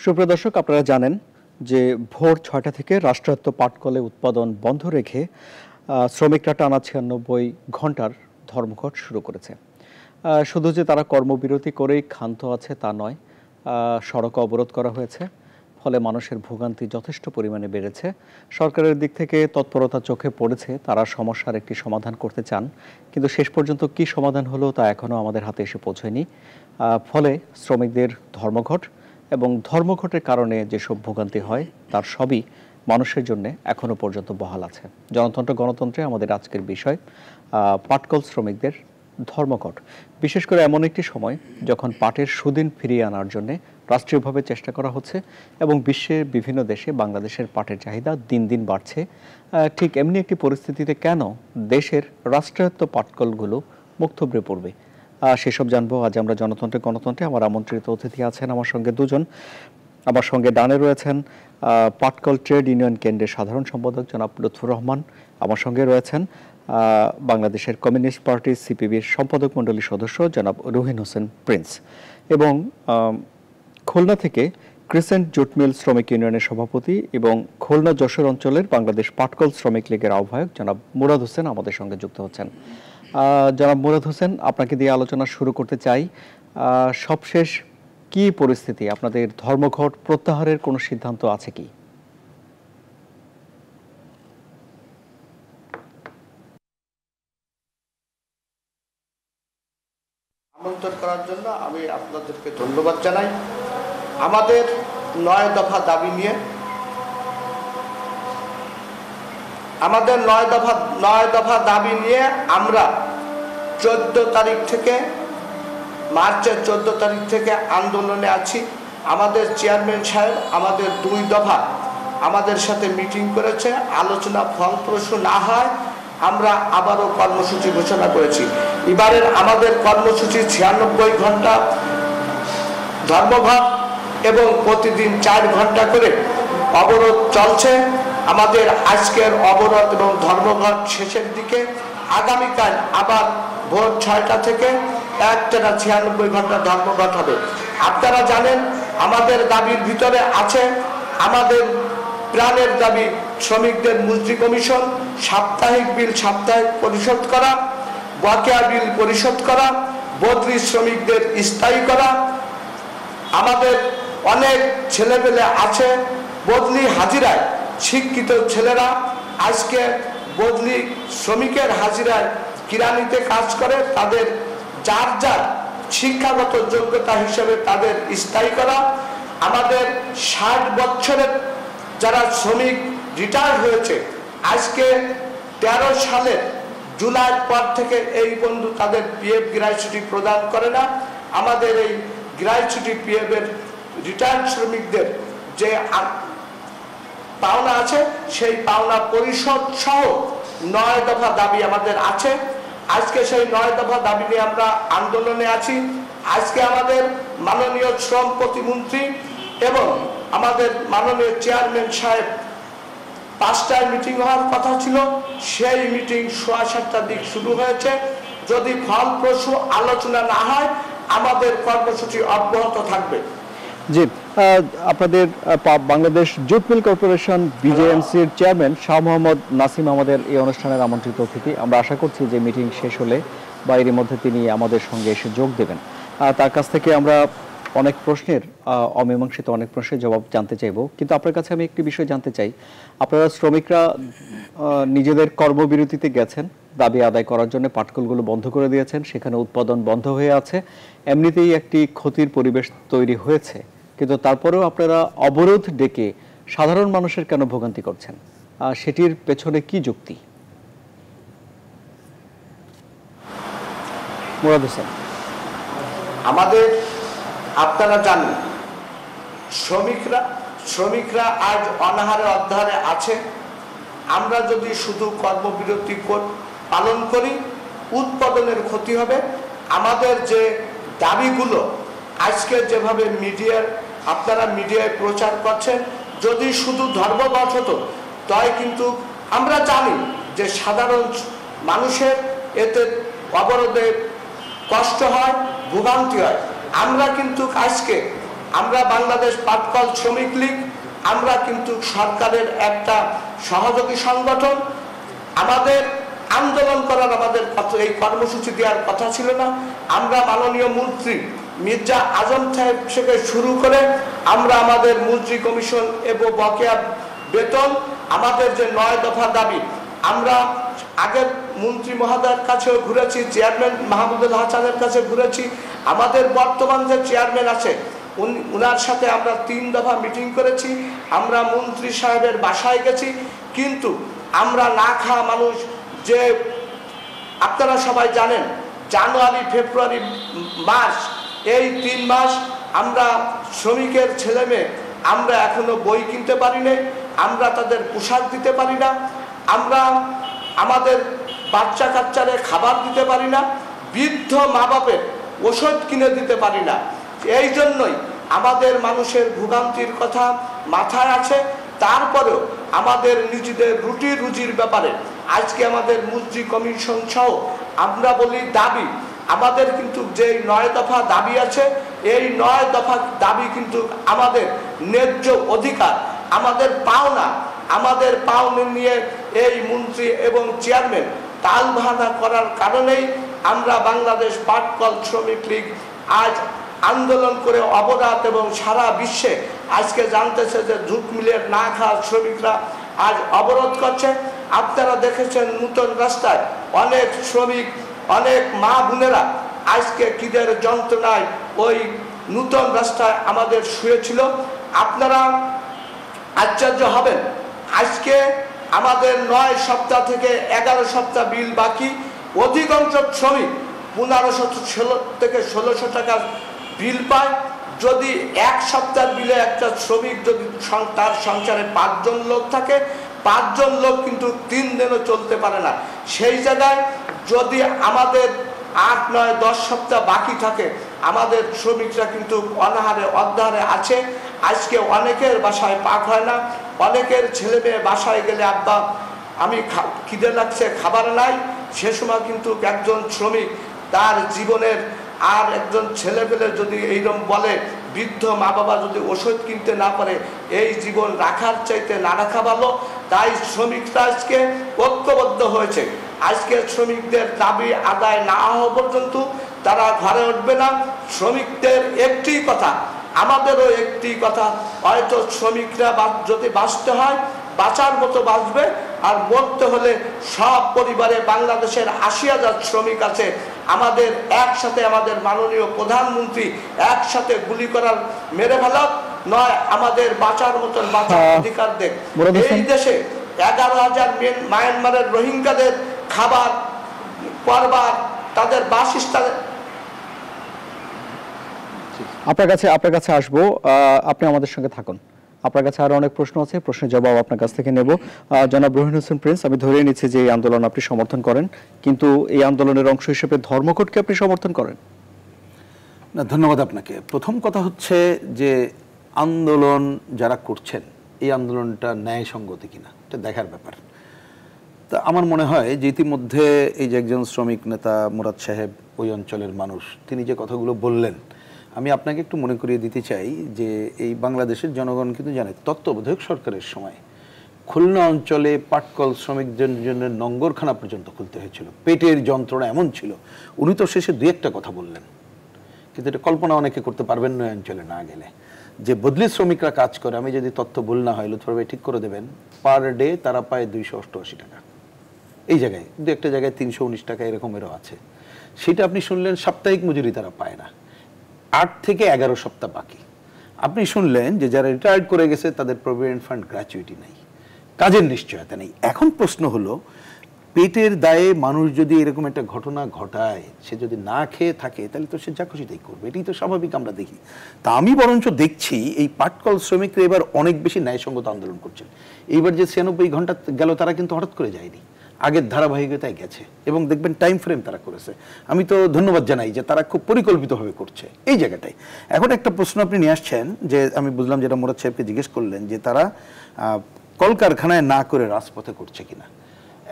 সুপ্রিয় দর্শক, আপনারা জানেন যে ভোর ৬টা থেকে রাষ্ট্রায়ত্ত পাটকলে উৎপাদন বন্ধ রেখে শ্রমিকরা টানা ৯৬ ঘন্টার ধর্মঘট শুরু করেছে। শুধু যে তারা কর্মবিরতি করেই ক্ষান্ত আছে তা নয়, সড়ক অবরোধ করা হয়েছে, ফলে মানুষের ভোগান্তি যথেষ্ট পরিমাণে বেড়েছে। সরকারের দিক থেকে তৎপরতা চোখে পড়েছে, তারা সমস্যার একটি সমাধান করতে চান, কিন্তু শেষ পর্যন্ত কি সমাধান হলো তা এখনও আমাদের হাতে এসে পৌঁছয়নি। ফলে শ্রমিকদের ধর্মঘট এবং ধর্মঘটের কারণে যেসব ভোগান্তি হয় তার সবই মানুষের জন্য এখনো পর্যন্ত বহাল আছে। জনতন্ত্র গণতন্ত্রে আমাদের আজকের বিষয় পাটকল শ্রমিকদের ধর্মঘট, বিশেষ করে এমন একটি সময় যখন পাটের সুদিন ফিরিয়ে আনার জন্য রাষ্ট্রীয়ভাবে চেষ্টা করা হচ্ছে এবং বিশ্বের বিভিন্ন দেশে বাংলাদেশের পাটের চাহিদা দিন দিন বাড়ছে। ঠিক এমনি একটি পরিস্থিতিতে কেন দেশের রাষ্ট্রায়ত্ত পাটকলগুলো মুক্তব্রে পড়বে, সেসব জানবো আজ আমরা জনতন্ত্রে গণতন্ত্রে। আমার আমন্ত্রিত অতিথি আছেন আমার সঙ্গে দুজন। আমার সঙ্গে ডানে রয়েছেন পাটকল ট্রেড ইউনিয়ন কেন্দ্রের সাধারণ সম্পাদক জনাব লুৎফুর রহমান, আমার সঙ্গে রয়েছেন বাংলাদেশের কমিউনিস্ট পার্টি সিপিবির সম্পাদক মণ্ডলীর সদস্য জনাব রুহিন হোসেন প্রিন্স, এবং খুলনা থেকে ক্রিসেন্ট জুট মিল শ্রমিক ইউনিয়নের সভাপতি এবং খুলনা যশোর অঞ্চলের বাংলাদেশ পাটকল শ্রমিক লীগের আহ্বায়ক জনাব মুরাদ হোসেন আমাদের সঙ্গে যুক্ত হচ্ছেন। জনাব মুরাদ হোসেন, আপনাকে দিয়ে আলোচনা শুরু করতে চাই। সবশেষ কি পরিস্থিতি? আপনাদের ধর্মঘট প্রত্যাহারের কোনো সিদ্ধান্ত আছে কি? আমন্ত্রণ করার জন্য আমি আপনাদেরকে ধন্যবাদ জানাই। আমাদের 9 দফা দাবি নিয়ে আমরা 14 তারিখ থেকে মার্চের 14 তারিখ থেকে আন্দোলনে আছি। আমাদের চেয়ারম্যান সাহেব আমাদের 2 দফা আমাদের সাথে মিটিং করেছে, আলোচনা ফলপ্রসূ না হয় আমরা আবারও কর্মসূচি ঘোষণা করেছি। এবারের আমাদের কর্মসূচি 96 ঘন্টা ধর্মঘট এবং প্রতিদিন 4 ঘন্টা করে অবরোধ চলছে। আমাদের আজকের অবরোধ এবং ধর্মঘট শেষের দিকে। আগামীকাল আবার ভোর 6টা থেকে একটানা 96 ঘন্টা ধর্মঘট হবে। আপনারা জানেন আমাদের দাবির ভিতরে আছে আমাদের প্রাণের দাবি শ্রমিকদের মজুরি কমিশন, সাপ্তাহিক বিল সাপ্তাহিক পরিশোধ করা, বকেয়া বিল পরিশোধ করা, বদলি শ্রমিকদের স্থায়ী করা। আমাদের অনেক ছেলেপেলে আছে বদলি হাজিরায়, শিক্ষিত ছেলেরা আজকে বদলি শ্রমিকের হাজিরায় কিরানিতে কাজ করে, তাদের যার যার শিক্ষাগত যোগ্যতা হিসেবে তাদের স্থায়ী করা। আমাদের 60 বছরের যারা শ্রমিক রিটায়ার হয়েছে আজকে 13 সালের জুলাইয়ের পর থেকে এই বন্ধু তাদের পিএফ গ্র্যাচুইটি প্রদান করে না। আমাদের এই গ্র্যাচুইটি পিএফ এর রিটায়ার্ড শ্রমিকদের যে পাওনা আছে সেই পাওনা পরিশোধ সহ 9 দফা দাবি আমাদের আছে। আজকে সেই 9 দফা দাবি নিয়ে আমরা আন্দোলনে আছি। আজকে আমাদের মাননীয় শ্রম প্রতিমন্ত্রী এবং আমাদের মাননীয় চেয়ারম্যান সাহেব 5টায় মিটিং হওয়ার কথা ছিল, সেই মিটিং 7:30টার দিক শুরু হয়েছে। যদি ফলপ্রসূ আলোচনা না হয় আমাদের কর্মসূচি অব্যাহত থাকবে। জি, আপনাদের বাংলাদেশ জুট মিল কর্পোরেশন বিজেএমসির চেয়ারম্যান শাহ মোহাম্মদ নাসিম আমাদের এই অনুষ্ঠানের আমন্ত্রিত অতিথি। আমরা আশা করছি যে মিটিং শেষ হলে বা এর মধ্যে তিনি আমাদের সঙ্গে এসে যোগ দেবেন। তার কাছ থেকে আমরা অনেক প্রশ্নের অমীমাংসিত অনেক প্রশ্নের জবাব জানতে চাইব, কিন্তু আপনার কাছে আমি একটি বিষয় জানতে চাই। আপনারা শ্রমিকরা নিজেদের কর্মবিরতিতে গেছেন, দাবি আদায় করার জন্য পাটকলগুলো বন্ধ করে দিয়েছেন, সেখানে উৎপাদন বন্ধ হয়ে আছে, এমনিতেই একটি ক্ষতির পরিবেশ তৈরি হয়েছে, কিন্তু তারপরেও আপনারা অবরোধ ডেকে সাধারণ মানুষের কেন ভোগান্তি করছেন? সেটির পেছনে কি যুক্তি? মুরাদ হোসেন, আমাদের আপনারা জানেন শ্রমিকরা আজ অনাহারে অধ্যাহারে আছে। আমরা যদি শুধু কর্মবিরতি পালন করি উৎপাদনের ক্ষতি হবে। আমাদের যে দাবিগুলো আজকে যেভাবে আপনারা মিডিয়ায় প্রচার করছেন, যদি শুধু ধর্মঘট হতো তাই কিন্তু আমরা জানি যে সাধারণ মানুষের এতে অবরোধে কষ্ট হয়, ভোগান্তি হয়। আমরা কিন্তু আজকে আমরা বাংলাদেশ পাটকল শ্রমিক লীগ, আমরা কিন্তু সরকারের একটা সহযোগী সংগঠন। আমাদের আন্দোলন করার আমাদের এই কর্মসূচি দেওয়ার কথা ছিল না। আমরা মাননীয় মন্ত্রী মির্জা আজম সাহেব থেকে শুরু করে আমরা আমাদের মন্ত্রী কমিশন এবং বকেয়া বেতন, আমাদের যে 9 দফা দাবি, আমরা আগের মন্ত্রী মহোদয়ের কাছেও ঘুরেছি, চেয়ারম্যান মাহমুদুল হাসানের কাছে ঘুরেছি, আমাদের বর্তমান যে চেয়ারম্যান আছে উনার সাথে আমরা 3 দফা মিটিং করেছি, আমরা মন্ত্রী সাহেবের বাসায় গেছি। কিন্তু আমরা না খাওয়া মানুষ, যে আপনারা সবাই জানেন জানুয়ারি ফেব্রুয়ারি মার্চ এই 3 মাস আমরা শ্রমিকের ছেলে মেয়ে আমরা এখনো বই কিনতে পারি নাই, আমরা তাদের পোশাক দিতে পারি না, আমরা আমাদের বাচ্চা কাচ্চারে খাবার দিতে পারি না, বৃদ্ধ মা বাপের ওষুধ কিনে দিতে পারি না। এই জন্যই আমাদের মানুষের ভোগান্তির কথা মাথায় আছে। তারপরেও আমাদের নিজেদের রুটি রুজির ব্যাপারে আজকে আমাদের মন্ত্রী কমিশন সহ আমরা বলি দাবি, আমাদের কিন্তু যে 9 দফা দাবি আছে, এই 9 দফা দাবি কিন্তু আমাদের ন্যায্য অধিকার, আমাদের পাওনা, আমাদের পাওনা নিয়ে এই মন্ত্রী এবং চেয়ারম্যান টালবাহানা করার কারণেই আমরা বাংলাদেশ পাটকল শ্রমিক লীগ আজ আন্দোলন করে অবরাত এবং সারা বিশ্বে আজকে জানতেছে যে জুট মিলের না খাওয়া শ্রমিকরা আজ অবরোধ করছে। আপনারা দেখেছেন নতুন রাস্তায় অনেক শ্রমিক, অনেক মা বোনেরা আজকে খিদের যন্ত্রণায় ওই নতুন রাস্তায় আমাদের শুয়েছিল। আপনারা আশ্চর্য হবেন, আজকে আমাদের 9 সপ্তাহ থেকে 11 সপ্তাহ বিল বাকি, অধিকাংশ শ্রমিক 1500 থেকে 1600 টাকা বিল পায়। যদি 1 সপ্তাহের বিলে একটা শ্রমিক যদি তার সংসারে 5 জন লোক থাকে, 5 জন লোক কিন্তু 3 দিনও চলতে পারে না। সেই জায়গায় যদি আমাদের 8, 9, 10 সপ্তাহ বাকি থাকে, আমাদের শ্রমিকরা কিন্তু অনাহারে অর্ধাহারে আছে। আজকে অনেকের বাসায় পাক হয় না, অনেকের ছেলে মেয়ে বাসায় গেলে আব্বা আমি খিদে লাগছে, খাবার নাই। সে সময় কিন্তু একজন শ্রমিক তার জীবনের আর একজন ছেলেপেলে যদি এইরকম বলে, বৃদ্ধ মা বাবা যদি ওষুধ কিনতে না পারে, এই জীবন রাখার চাইতে না রাখা ভালো। তাই শ্রমিকরা আজকে ঐক্যবদ্ধ হয়েছে। আজকে শ্রমিকদের দাবি আদায় না হওয়া পর্যন্ত তারা ঘরে উঠবে না। শ্রমিকদের একটি কথা, আমাদেরও একটি কথা, হয়তো শ্রমিকরা যদি বাঁচতে হয় বাঁচার মতো বাঁচবে, আর মরতে হলে সব পরিবারে বাংলাদেশের 80,000 শ্রমিক আছে, আমাদের একসাথে আমাদের মাননীয় প্রধানমন্ত্রী একসাথে গুলি করার মেরে ফেলাক নয়, আমাদের বাঁচার মতন বাঁচার অধিকার দেখ। এই দেশে 11,000 মায়ানমারের রোহিঙ্গাদের খাবার পরবার, তাদের বাসস্থান। আপনার কাছে আসবো, আপনি আমাদের সঙ্গে থাকুন। আপনার কাছে আরো অনেক প্রশ্ন আছে, প্রশ্নের জবাব আপনার কাছ থেকে নেব। জনাব রহিন হোসেন প্রিন্স, আমি ধরে নিচ্ছি যে এই আন্দোলন আপনি সমর্থন করেন, কিন্তু এই আন্দোলনের অংশ হিসেবে ধর্মঘটকে আপনি সমর্থন করেন না? ধন্যবাদ আপনাকে। প্রথম কথা হচ্ছে যে আন্দোলন যারা করছেন এই আন্দোলনটা ন্যায়সঙ্গত কিনা এটা দেখার ব্যাপার। তা আমার মনে হয় যে ইতিমধ্যে এই যে একজন শ্রমিক নেতা মুরাদ সাহেব, ওই অঞ্চলের মানুষ, তিনি যে কথাগুলো বললেন, আমি আপনাকে একটু মনে করিয়ে দিতে চাই যে এই বাংলাদেশের জনগণ কিন্তু জানে তত্ত্বাবধায়ক সরকারের সময় খুলনা অঞ্চলে পাটকল শ্রমিকদের জন্য নঙ্গরখানা পর্যন্ত খুলতে হয়েছিল। পেটের যন্ত্রণা এমন ছিল, উনি তো শেষে 2-1টা কথা বললেন, কিন্তু এটা কল্পনা অনেকে করতে পারবেন না অঞ্চলে না গেলে। যে বদলি শ্রমিকরা কাজ করে, আমি যদি তথ্য ভুল না হয় লুৎফর ভাই ঠিক করে দেবেন, পার ডে তারা পায় 288 টাকা। এই জায়গায় 2-1টা জায়গায় 319 টাকা এরকমেরও আছে। সেটা আপনি শুনলেন সাপ্তাহিক মজুরি তারা পায় না, 8 থেকে 11 সপ্তাহ বাকি। আপনি শুনলেন যে যারা রিটায়ার্ড করে গেছে তাদের প্রভিডেন্ট ফান্ড গ্র্যাচুইটি নেই, কাজের নিশ্চয়তা নেই। এখন প্রশ্ন হলো, পেটের দায়ে মানুষ যদি এরকম একটা ঘটনা ঘটায়, সে যদি না খেয়ে থাকে তাহলে তো সে যা খুশি তাই করবে, এটাই তো স্বাভাবিক আমরা দেখি। তা আমি বরঞ্চ দেখছি এই পাটকল শ্রমিকরা এবার অনেক বেশি ন্যায়সঙ্গত আন্দোলন করছেন। এইবার যে 96 ঘন্টা গেল, তারা কিন্তু হঠাৎ করে যায়নি, আগের ধারাবাহিকতায় গেছে, এবং দেখবেন টাইম ফ্রেম তারা করেছে। আমি তো ধন্যবাদ জানাই যে তারা খুব পরিকল্পিতভাবে করছে এই জায়গাটায়। এখন একটা প্রশ্ন আপনি নিয়ে আসছেন, যে আমি বুঝলাম যেটা মুরাদ সাহেবকে জিজ্ঞেস করলেন, যে তারা কলকারখানায় না করে রাজপথে করছে কিনা।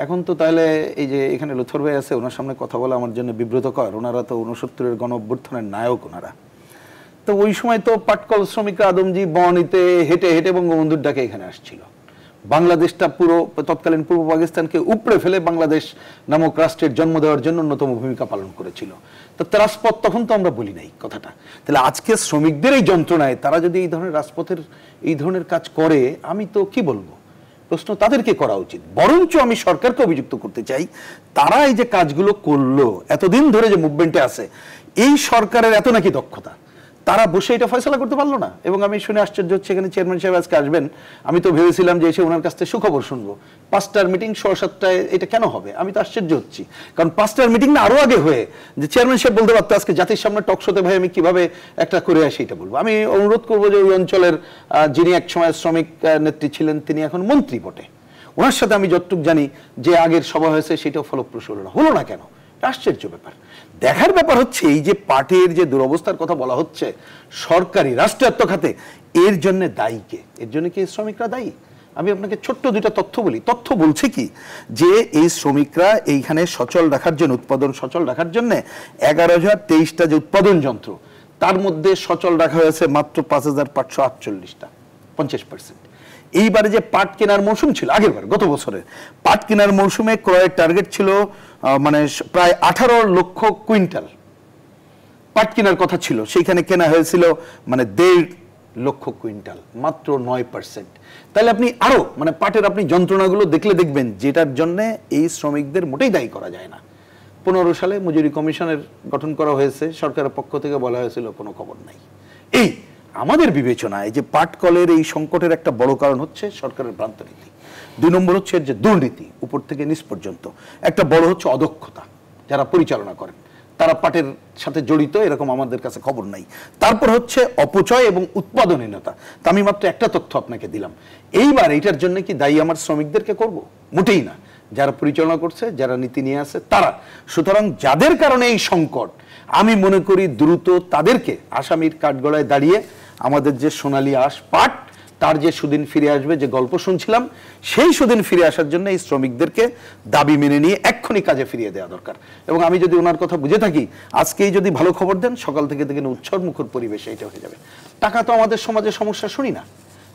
এখন তো তাহলে এই যে এখানে লুৎফর ভাই আছে, ওনার সামনে কথা বলা আমার জন্য বিব্রতকর। ওনারা তো 69-এর গণ অভ্যুত্থানের নায়ক ওনারা। তো ওই সময় তো পাটকল শ্রমিকরা আদমজি বনিতে হেঁটে হেঁটে বঙ্গবন্ধুর ডাকে এখানে আসছিল। বাংলাদেশটা পুরো তৎকালীন পূর্ব পাকিস্তানকে উপড়ে ফেলে বাংলাদেশ নামক রাষ্ট্রের জন্ম দেওয়ার জন্য অন্যতম ভূমিকা পালন করেছিল। তো রাজপথ তখন তো আমরা বলি নাই কথাটা। তাহলে আজকে শ্রমিকদের এই যন্ত্রণায় তারা যদি এই ধরনের রাজপথের এই ধরনের কাজ করে, আমি তো কি বলবো, প্রশ্ন তাদেরকে করা উচিত। বরঞ্চ আমি সরকারকে অভিযুক্ত করতে চাই, তারা এই যে কাজগুলো করলো, এতদিন ধরে যে মুভমেন্টে আছে, এই সরকারের এত নাকি দক্ষতা, তারা বসে এটা ফয়সালা করতে পারলো না। এবং আমি শুনে আশ্চর্য হচ্ছে, এখানে চেয়ারম্যান সাহেব আজকে আসবেন, আমি তো ভেবেছিলাম যে এসে ওনার কাছ থেকে সুখবর শুনবো। 5টার মিটিং 6:30টায় এটা কেন হবে, আমি তো আশ্চর্য হচ্ছি। কারণ 5টার মিটিং না আরো আগে হয়ে যে চেয়ারম্যান সাহেব বলতে পারতো আজকে জাতির সামনে টক শোতে ভাই আমি কিভাবে একটা করে আসি এটা বলবো। আমি অনুরোধ করবো যে ওই অঞ্চলের যিনি এক সময় শ্রমিক নেত্রী ছিলেন, তিনি এখন মন্ত্রী বটে, ওনার সাথে আমি যতটুকু জানি যে আগের সভা হয়েছে সেটাও ফলপ্রসূ হলো না কেন, আশ্চর্য ব্যাপার। দেখার ব্যাপার হচ্ছে এই যে পাটের যে দুরবস্থার কথা বলা হচ্ছে সরকারি রাষ্ট্রায়ত্ত খাতে, এর জন্য দায়ী কে? এর জন্য কি শ্রমিকরা দায়ী? আমি আপনাকে ছোট্ট দুইটা তথ্য বলি। তথ্য বলছে কি যে এই শ্রমিকরা এইখানে সচল রাখার জন্য, উৎপাদন সচল রাখার জন্য 11,023টা যে উৎপাদন যন্ত্র, তার মধ্যে সচল রাখা হয়েছে মাত্র 5,548টা, 50%। এইবারে যে পাট কেনার মৌসুম ছিল আগের বার, গত বছরের পাট কেনার মৌসুমে ক্রয়ের টার্গেট ছিল মানে প্রায় 18 লক্ষ কুইন্টাল পাট কেনার কথা ছিল, সেইখানে কেনা হয়েছিল মানে 1.5 লক্ষ কুইন্টাল, মাত্র 9%। তাহলে আপনি আরো মানে পাটের আপনি যন্ত্রণাগুলো দেখলে দেখবেন যেটার জন্য এই শ্রমিকদের মোটেই দায়ী করা যায় না। 15 সালে মজুরি কমিশনের গঠন করা হয়েছে, সরকারের পক্ষ থেকে বলা হয়েছিল কোনো খবর নাই। এই আমাদের বিবেচনায় যে পাটকলের এই সংকটের একটা বড় কারণ হচ্ছে সরকারের ভ্রান্ত নীতি, 2 নম্বর হচ্ছে যে দুর্নীতি উপর থেকে নিচ পর্যন্ত, একটা বড় হচ্ছে অদক্ষতা, যারা পরিচালনা করেন তারা পাটের সাথে জড়িত এরকম আমাদের কাছে খবর নাই। তারপর হচ্ছে অপচয় এবং উৎপাদনহীনতা। তা আমি মাত্র একটা তথ্য আপনাকে দিলাম। এইবার এটার জন্য কি দায়ী আমার শ্রমিকদেরকে করব? মোটেই না, যারা পরিচালনা করছে, যারা নীতি নিয়ে আসে তারা। সুতরাং যাদের কারণে এই সংকট, আমি মনে করি দ্রুত তাদেরকে আসামির কাঠগড়ায় দাঁড়িয়ে আমাদের যে সোনালী আঁশ পাট, তার যে সুদিন ফিরে আসবে যে গল্প শুনছিলাম, সেই সুদিন ফিরে আসার জন্য এই শ্রমিকদেরকে দাবি মেনে নিয়ে এক্ষুনি কাজে ফিরিয়ে দেওয়া দরকার। এবং আমি যদি ওনার কথা বুঝে থাকি, আজকেই যদি ভালো খবর দেন, সকাল থেকে দেখেন উৎসব মুখর পরিবেশে এটা হয়ে যাবে। টাকা তো আমাদের সমাজে সমস্যা শুনি না,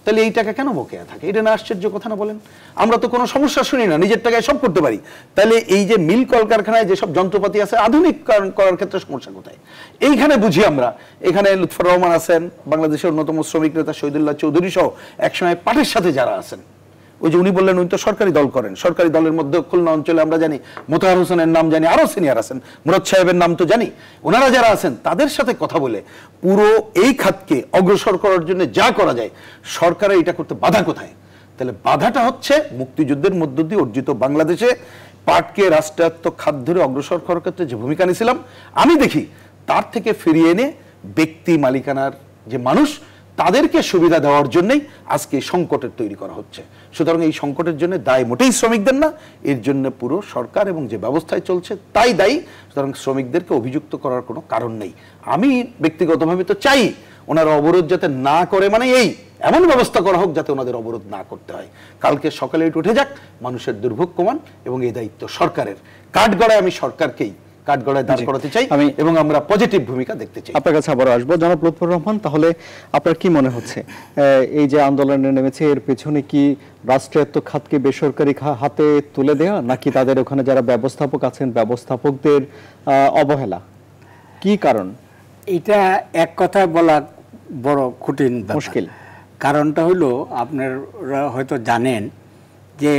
তাহলে এই টাকা কেন বকেয়া থাকে? এটা না আশ্চর্য কথা না বলেন? আমরা তো কোনো সমস্যা শুনি না, নিজের টাকায় সব করতে পারি। তাহলে এই যে মিল কলকারখানায় যেসব যন্ত্রপাতি আছে আধুনিকরণ করার ক্ষেত্রে সমস্যা কোথায়? এইখানে বুঝি আমরা, এখানে লুৎফর রহমান আছেন, বাংলাদেশের অন্যতম শ্রমিক নেতা শহীদুল্লাহ চৌধুরী সহ একসময় পাটের সাথে যারা আছেন, ওই যে উনি বললেন উনি তো সরকারি দল করেন, সরকারি দলের মধ্যে খুলনা অঞ্চলে আমরা জানি মোতাহার হোসেনের নাম জানি, আরো সিনিয়র আছেন, মুরাদ সাহেবের নাম তো জানি, ওনারা যারা আছেন তাদের সাথে কথা বলে পুরো এই খাতকে অগ্রসর করার জন্য যা করা যায়, সরকারের এটা করতে বাধা কোথায়? তাহলে বাধাটা হচ্ছে মুক্তিযুদ্ধের মধ্য দিয়ে অর্জিত বাংলাদেশে পাটকে রাষ্ট্রায়ত্ত খাত ধরে অগ্রসর করার ক্ষেত্রে যে ভূমিকা নিয়েছিলাম, আমি দেখি তার থেকে ফিরিয়ে এনে ব্যক্তি মালিকানার যে মানুষ, তাদেরকে সুবিধা দেওয়ার জন্যই আজকে সংকটের তৈরি করা হচ্ছে। সুতরাং এই সংকটের জন্য দায় মোটেই শ্রমিকদের না, এর জন্য পুরো সরকার এবং যে ব্যবস্থায় চলছে তাই দায়ী। সুতরাং শ্রমিকদেরকে অভিযুক্ত করার কোনো কারণ নেই। আমি ব্যক্তিগতভাবে তো চাই ওনারা অবরোধ যাতে না করে, মানে এই এমন ব্যবস্থা করা হোক যাতে ওনাদের অবরোধ না করতে হয়। কালকে সকালে উঠে যাক, মানুষের দুর্ভোগ কমান, এবং এই দায়িত্ব সরকারের। কাঠগড়ায় আমি সরকারকেই কাঠগড়ায় দাঁড় করাতে চাই এবং আমরা পজিটিভ ভূমিকা দেখতে চাই। আপনার কাছে আবার আসবো জনাব লুৎফর রহমান, তাহলে আপনার কি মনে হচ্ছে এই যে আন্দোলনে নেমেছে এর পেছনে কি রাষ্ট্রায়ত্ত খাতকে বেসরকারি হাতে তুলে দেওয়া, নাকি তাদের ওখানে যারা ব্যবস্থাপক আছেন ব্যবস্থাপকদের অবহেলা? কি কারণ? এটা এক কথায় বলা বড় কঠিন মুশকিল। কারণটা হলো আপনারা হয়তো জানেন যে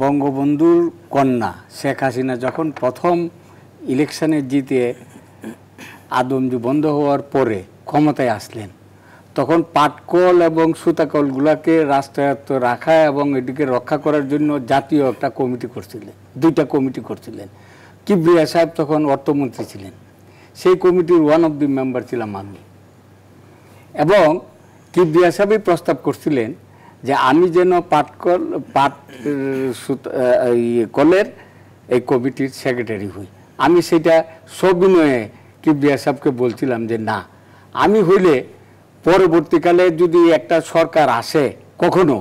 বঙ্গবন্ধুর কন্যা শেখ হাসিনা যখন প্রথম ইলেকশনে জিতে আদমজি বন্ধ হওয়ার পরে ক্ষমতায় আসলেন, তখন পাটকল এবং সুতাকলগুলোকে রাষ্ট্রায়ত্ত রাখা এবং এটিকে রক্ষা করার জন্য জাতীয় একটা কমিটি করছিলেন, 2টা কমিটি করছিলেন। কিবরিয়া সাহেব তখন অর্থমন্ত্রী ছিলেন, সেই কমিটির ওয়ান অফ দি মেম্বার ছিলাম আমি। এবং কিবরিয়া সাহেবই প্রস্তাব করছিলেন যে আমি যেন কলের এই কমিটির সেক্রেটারি হই। আমি সেটা সবিনয়ে কিবরিয়া সাহেবকে বলছিলাম যে না, আমি হইলে পরবর্তীকালে যদি একটা সরকার আসে কখনো,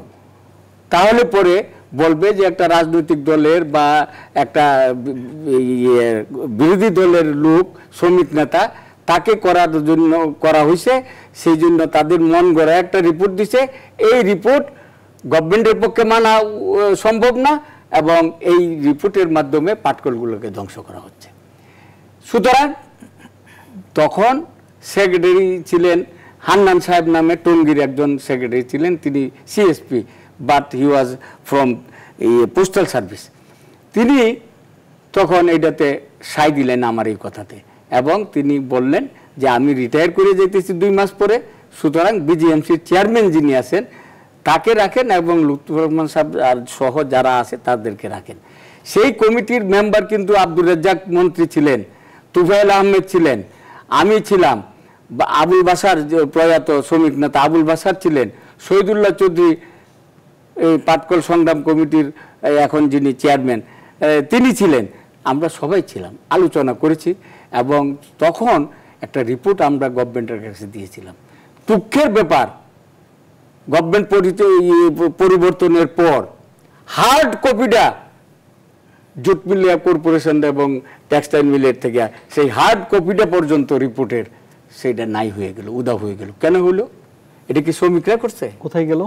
তাহলে পরে বলবে যে একটা রাজনৈতিক দলের বা একটা বিরোধী দলের লোক, শ্রমিক নেতা, তাকে করার জন্য করা হয়েছে, সেই জন্য তাদের মন গড়া একটা রিপোর্ট দিছে। এই রিপোর্ট গভর্নমেন্টের পক্ষে মানা সম্ভব না, এবং এই রিপোর্টের মাধ্যমে পাটকলগুলোকে ধ্বংস করা হচ্ছে। সুতরাং তখন সেক্রেটারি ছিলেন হান্নান সাহেব নামে, টঙ্গীর একজন সেক্রেটারি ছিলেন, তিনি CSP, but he was from postal service. তিনি তখন এইটাতে সাই দিলেন আমার এই কথাতে, এবং তিনি বললেন যে আমি রিটায়ার করে যেতেছি 2 মাস পরে, সুতরাং বিজিএমসির চেয়ারম্যান যিনি আছেন তাকে রাখেন এবং লুৎফর রহমান সাহেব আর সহ যারা আছে তাদেরকে রাখেন। সেই কমিটির মেম্বার কিন্তু আব্দুর রাজ্জাক মন্ত্রী ছিলেন, তুফাইল আহমেদ ছিলেন, আমি ছিলাম, আবুল বাসার প্রয়াত শ্রমিক নেতা আবুল বাসার ছিলেন, শহীদুল্লাহ চৌধুরী এই পাটকল সংগ্রাম কমিটির এখন যিনি চেয়ারম্যান তিনি ছিলেন, আমরা সবাই ছিলাম, আলোচনা করেছি, এবং তখন একটা রিপোর্ট আমরা গভর্নমেন্টের কাছে দিয়েছিলাম। দুঃখের ব্যাপার, গভর্নমেন্ট পরিবর্তনের পর হার্ড কপিটা জুট মিল কর্পোরেশন এবং টেক্সটাইল মিলের থেকে সেই হার্ড কপিটা পর্যন্ত রিপোর্টের সেটা নাই হয়ে গেল, উদাও হয়ে গেল। কেন হলো? এটা কি শ্রমিকরা করছে? কোথায় গেল?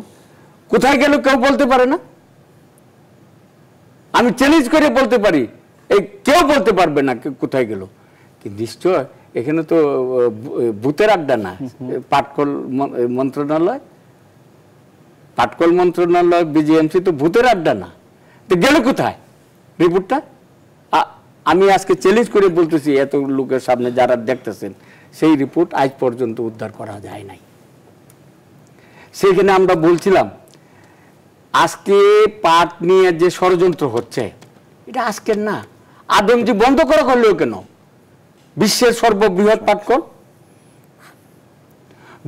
কোথায় গেল কেউ বলতে পারে না। আমি চ্যালেঞ্জ করে বলতে পারি, এই কেউ বলতে পারবে না কোথায় গেল। কিন্তু নিশ্চয় এখানে তো ভূতের আড্ডা না, পাটকল মন্ত্রণালয়, পাটকল মন্ত্রণালয়, বিজিএমসি তো ভূতের আড্ডা না। তো গেল কোথায় রিপোর্টটা? আমি আজকে চ্যালেঞ্জ করে বলতেছি, এত লোকের সামনে যারা দেখতেছেন, সেই রিপোর্ট আজ পর্যন্ত উদ্ধার করা যায় নাই। সেখানে আমরা বলছিলাম আজকে পাট নিয়ে যে ষড়যন্ত্র হচ্ছে এটা আজকের না, আদমজি বন্ধ করা করলেও কেন? বিশ্বের সর্ববৃহৎ পাটকল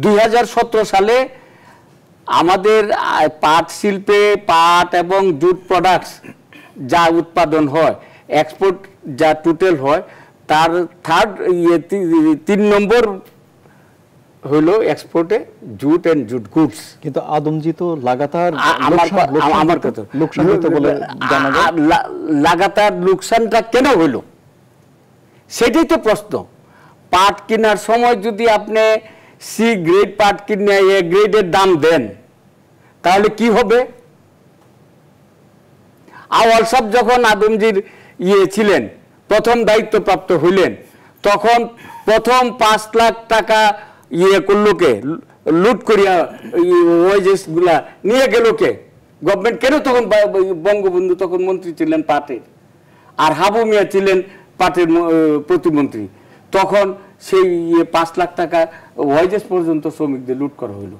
2017 সালে আমাদের পাট শিল্পে পাট এবং জুট প্রোডাক্টস যা উৎপাদন হয়, এক্সপোর্ট যা টোটাল হয়, তার 3 নম্বর হলো এক্সপোর্টে জুট এন্ড জুট গুডস। কিন্তু আদমজি তো লাগাতার আমার কথা লোকসান হতে বলে জানা যায়। লাগাতার লোকসানটা কেন হইল সেটাই তো প্রশ্ন। পাট কেনার সময় যদি আপনি সি গ্রেড পাট কিনে এ গ্রেডের দাম দেন তাহলে কি হবে? আওয়াল সাহেব যখন আদমজির ছিলেন, প্রথম দায়িত্বপ্রাপ্ত হইলেন, তখন প্রথম 5 লাখ টাকা করলো কে? লুট করিয়া ওয়েজেস গুলা নিয়ে গেল কে? গভর্নমেন্ট। কেন? তখন বঙ্গবন্ধু তখন মন্ত্রী ছিলেন পাটের, আর হাবু মিয়া ছিলেন পাটের প্রতিমন্ত্রী। তখন সেই 5 লাখ টাকা ওয়েজেস পর্যন্ত শ্রমিকদের লুট করা হইল।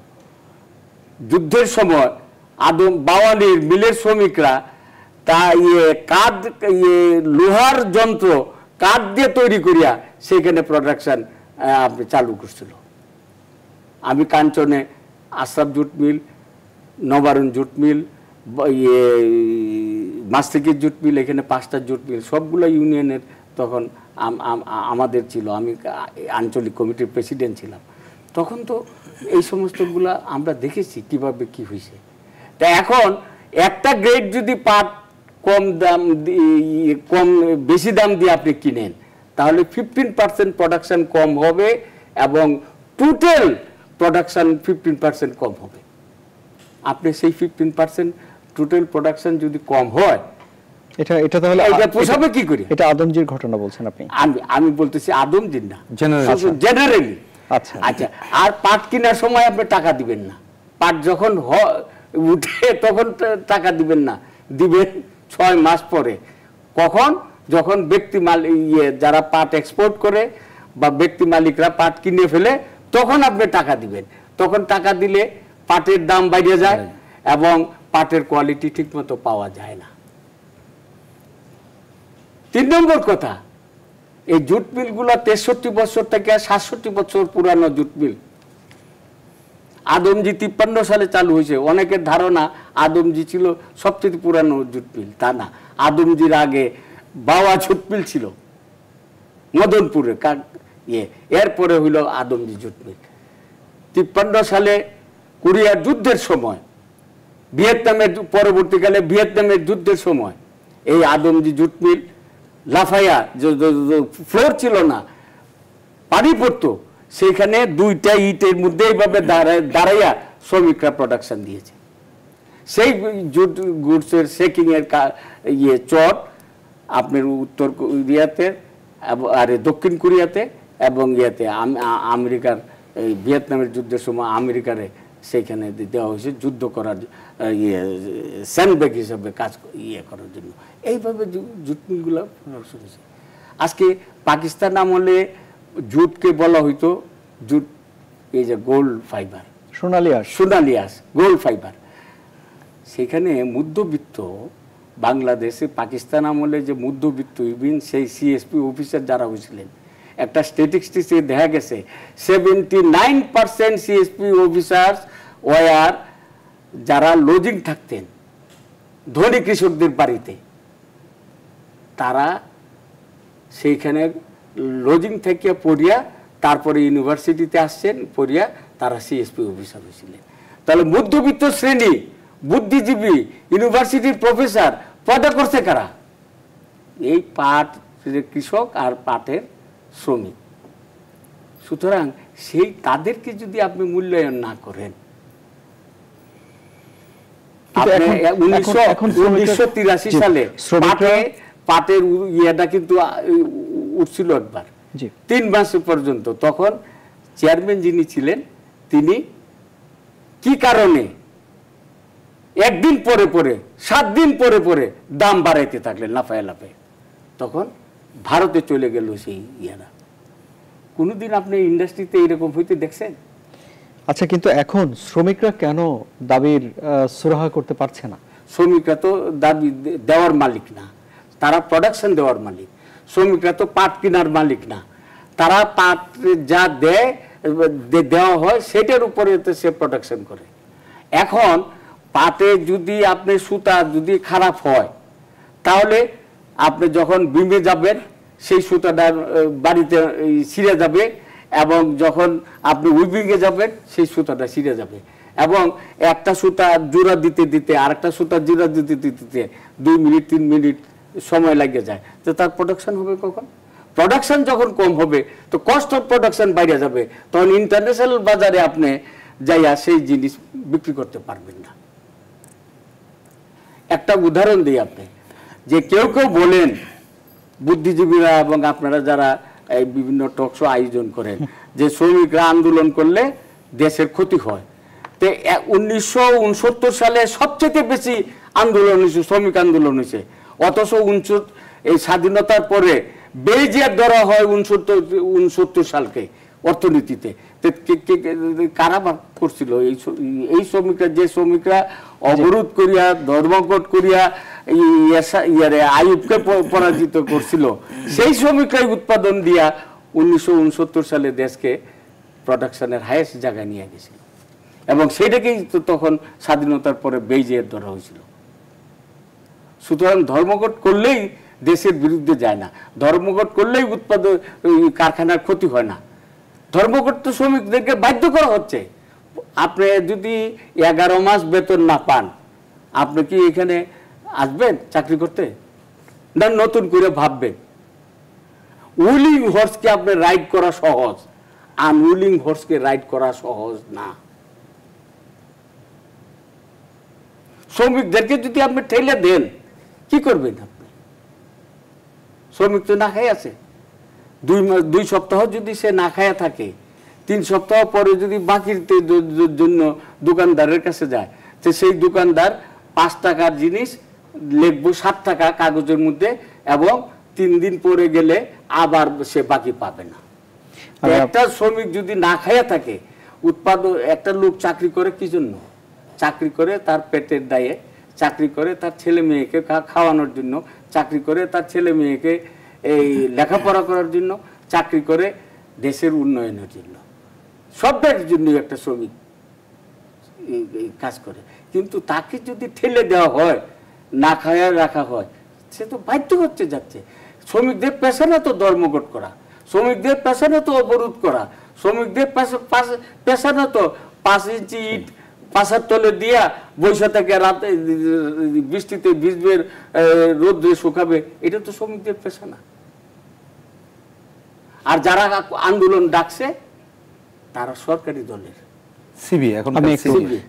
যুদ্ধের সময় বাওয়ালির মিলের শ্রমিকরা তা কাঠ লোহার যন্ত্র কাঠ দিয়ে তৈরি করিয়া সেখানে প্রোডাকশন চালু করছিল। আমি কাঞ্চনে Ashraf jute mill, Nabarun jute mill, মাস্তিকির জুট মিল, এখানে 5টা জুট মিল, সবগুলো ইউনিয়নের তখন আমাদের ছিল। আমি আঞ্চলিক কমিটির প্রেসিডেন্ট ছিলাম। তখন তো এই সমস্তগুলা আমরা দেখেছি কিভাবে কি হয়েছে। তা এখন একটা গ্রেড যদি পাট বেশি দাম দিয়ে আপনি কিনেন তাহলে 15% প্রোডাকশন কম হবে এবং টোটাল প্রোডাকশন 15% কম হবে। আপনি সেই 15% টোটাল প্রোডাকশন যদি কম হয় এটা তাহলে এটা পোষাবে কি করে? এটা আদমজির ঘটনা বলছেন আপনি? আমি বলতেছি আদমজির না, জেনারেলি। আচ্ছা আচ্ছা। আর পাট কেনার সময় আপনি টাকা দিবেন না, পাট যখন উঠে তখন টাকা দিবেন না, দিবেন 6 মাস পরে। কখন? যখন ব্যক্তি যারা পাট এক্সপোর্ট করে বা ব্যক্তি মালিকরা পাট কিনে ফেলে তখন আপনি টাকা দিবেন। তখন টাকা দিলে পাটের দাম বেড়ে যায় এবং পাটের কোয়ালিটি ঠিক মতো পাওয়া যায় না। 3 নম্বর কথা, এই জুট মিলগুলো 63 বছর থেকে 67 বছর পুরানো জুট মিল। আদমজি 53 সালে চালু হয়েছে। অনেকের ধারণা আদমজি ছিল সবচেয়ে পুরানো জুট মিল, তা না। আদমজির আগে বাওয়া জুট মিল ছিল মদনপুরে, এরপরে হইল আদমজি জুট মিল। 53 সালে কোরিয়ার যুদ্ধের সময়, ভিয়েতনামের পরবর্তীকালে ভিয়েতনামের যুদ্ধের সময় এই আদমজি জুট মিল লাফাইয়া, ফ্লোর ছিল না, পানি পড়তো, সেখানে 2টা ইটের মধ্যে এইভাবে দাঁড়াইয়া শ্রমিকরা প্রোডাকশন দিয়েছে। সেই জুট গুডসের শেকিং এর চট আপনার উত্তর কোরিয়াতে আর দক্ষিণ কোরিয়াতে এবং ইয়েতে আমেরিকার এই ভিয়েতনামের যুদ্ধের সময় আমেরিকারে সেইখানে দেওয়া হয়েছে যুদ্ধ করার স্যান্ডব্যাগ হিসাবে কাজ করার জন্য। এইভাবে জুট মিলগুলো প্রোডাকশন হয়েছে। আজকে পাকিস্তান আমলে জুটকে বলা হইতো জুট, এই যে গোল্ড ফাইবার, সোনালি আঁশ, গোল্ড ফাইবার। সেখানে মধ্যবিত্ত বাংলাদেশে পাকিস্তান আমলে যে মধ্যবিত্ত ইভিন সেই সিএসপি অফিসার যারা হয়েছিলেন, একটা স্ট্যাটিস্টিক্সে দেখা গেছে 79% সিএসপি অফিসার্স ওয়ার যারা লজিং থাকতেন ধনী কৃষকদের বাড়িতে, তারা সেইখানে লজিং থেকে পড়িয়া তারপরে ইউনিভার্সিটিতে আসছেন, পড়িয়া তারা সিএসপি অফিসার হয়েছিলেন। তাহলে মধ্যবিত্ত শ্রেণী, বুদ্ধিজীবী, ইউনিভার্সিটির প্রফেসর পয়দা করছে কারা? এই পাট কৃষক আর পাটের শ্রমিক। সুতরাং সেই তাদেরকে যদি আপনি মূল্যায়ন না করেন, 1983 সালে পাটের ইয়েটা কিন্তু উঠছিল একবার 3 মাস পর্যন্ত। তখন চেয়ারম্যান যিনি ছিলেন তিনি কি কারণে একদিন পরে পরে 7 দিন পরে পরে দাম বাড়াইতে থাকলেন লাফায় লাফায়, তখন ভারতে চলে গেল সেই ইয়েরা। কোনোদিন আপনি ইন্ডাস্ট্রিতে এরকম হইতে দেখছেন? আচ্ছা, কিন্তু এখন শ্রমিকরা কেন দাবির সুরাহা করতে পারছে না? শ্রমিকরা তো দাবি দেওয়ার মালিক না, তারা প্রোডাকশন দেওয়ার মালিক। শ্রমিকরা তো পাট কেনার মালিক না, তারা পাট যা দেওয়া হয় সেটার উপরে সে প্রোডাকশন করে। এখন পাটে যদি আপনি সুতা যদি খারাপ হয়, তাহলে আপনি যখন বিমে যাবেন সেই সুতাটা বাড়িতে ছিঁড়ে যাবে, এবং যখন আপনি উইভিংয়ে যাবেন সেই সুতাটা ছিঁড়ে যাবে, এবং একটা সুতা জোড়া দিতে দিতে আরেকটা সুতা জোড়া দিতে দিতে 2 মিনিট 3 মিনিট সময় লাগে যায়। তো তার প্রোডাকশন হবে কখন? প্রোডাকশন যখন কম হবে তো কস্ট অফ প্রোডাকশন বাইরে যাবে, তখন ইন্টারন্যাশনাল বাজারে আপনি যাইয়া সেই জিনিস বিক্রি করতে পারবেন না। একটা উদাহরণ দিই আপনি, যে কেউ কেউ বলেন বুদ্ধিজীবীরা এবং আপনারা যারা এই বিভিন্ন টক শো আয়োজন করেন যে শ্রমিকরা আন্দোলন করলে দেশের ক্ষতি হয়। তো 1969 সালে সবচেয়ে বেশি আন্দোলন হয়েছে, শ্রমিক আন্দোলন হয়েছে, অথচ এই স্বাধীনতার পরে বেজিয়ার ধরা হয় 69 সালকে অর্থনীতিতে। কারা করছিল এই শ্রমিকরা? যে শ্রমিকরা অবরোধ করিয়া ধর্মঘট করিয়া আইয়ুবকে পরাজিত করছিল, সেই শ্রমিকরাই উৎপাদন দিয়া 1969 সালে দেশকে প্রোডাকশনের হাইয়েস্ট জায়গায় নিয়ে গেছিল, এবং সেটাকেই তো তখন স্বাধীনতার পরে বেইজিয়ার ধরা হয়েছিল। সুতরাং ধর্মঘট করলেই দেশের বিরুদ্ধে যায় না, ধর্মঘট করলেই উৎপাদন কারখানার ক্ষতি হয় না। ধর্মঘট তো শ্রমিকদেরকে বাধ্য করা হচ্ছে। আপনি যদি 11 মাস বেতন না পান, আপনি কি এখানে আসবেন চাকরি করতে? না নতুন করে ভাববেন? উইলিং হর্সকে আপনি রাইড করা সহজ, আনউইলিং হর্সকে রাইড করা সহজ না। শ্রমিকদেরকে যদি আপনি ঠেলে দেন, কি করবেন আপনি? শ্রমিক তো না খাই আছে, 2 সপ্তাহ যদি সে না খায়া থাকে, 3 সপ্তাহ পরে যদি বাকির জন্য দোকানদারের কাছে যায়, তো সেই দোকানদার 5 টাকার জিনিস লিখবো 7 টাকা কাগজের মধ্যে, এবং 3 দিন পরে গেলে আবার সে বাকি পাবে না। একটা শ্রমিক যদি না খায়া থাকে, উৎপাদন একটা লোক চাকরি করে কি জন্য? চাকরি করে তার পেটের দায়ে, চাকরি করে তার ছেলে মেয়েকে খাওয়ানোর জন্য, চাকরি করে তার ছেলে মেয়েকে এই লেখাপড়া করার জন্য, চাকরি করে দেশের উন্নয়নের জন্য, সবের জন্য একটা শ্রমিক কাজ করে। কিন্তু তাকে যদি ঠেলে দেওয়া হয়, না খায়া রাখা হয়, সে তো বাধ্য হচ্ছে যাচ্ছে। শ্রমিকদের পেশা না তো ধর্মঘট করা, শ্রমিকদের পেশা না তো অবরোধ করা, শ্রমিকদের পেশা না তো 5 ইঞ্চি ইট পাশার তলে দিয়া বৈশা থেকে রাতে বৃষ্টিতে ভিজবে, রোদ্রে শুকাবে, এটা তো শ্রমিকদের পেশা না। আর যারা আন্দোলন ডাকছে তারা সরকারি দলের। সিবি এখন আমি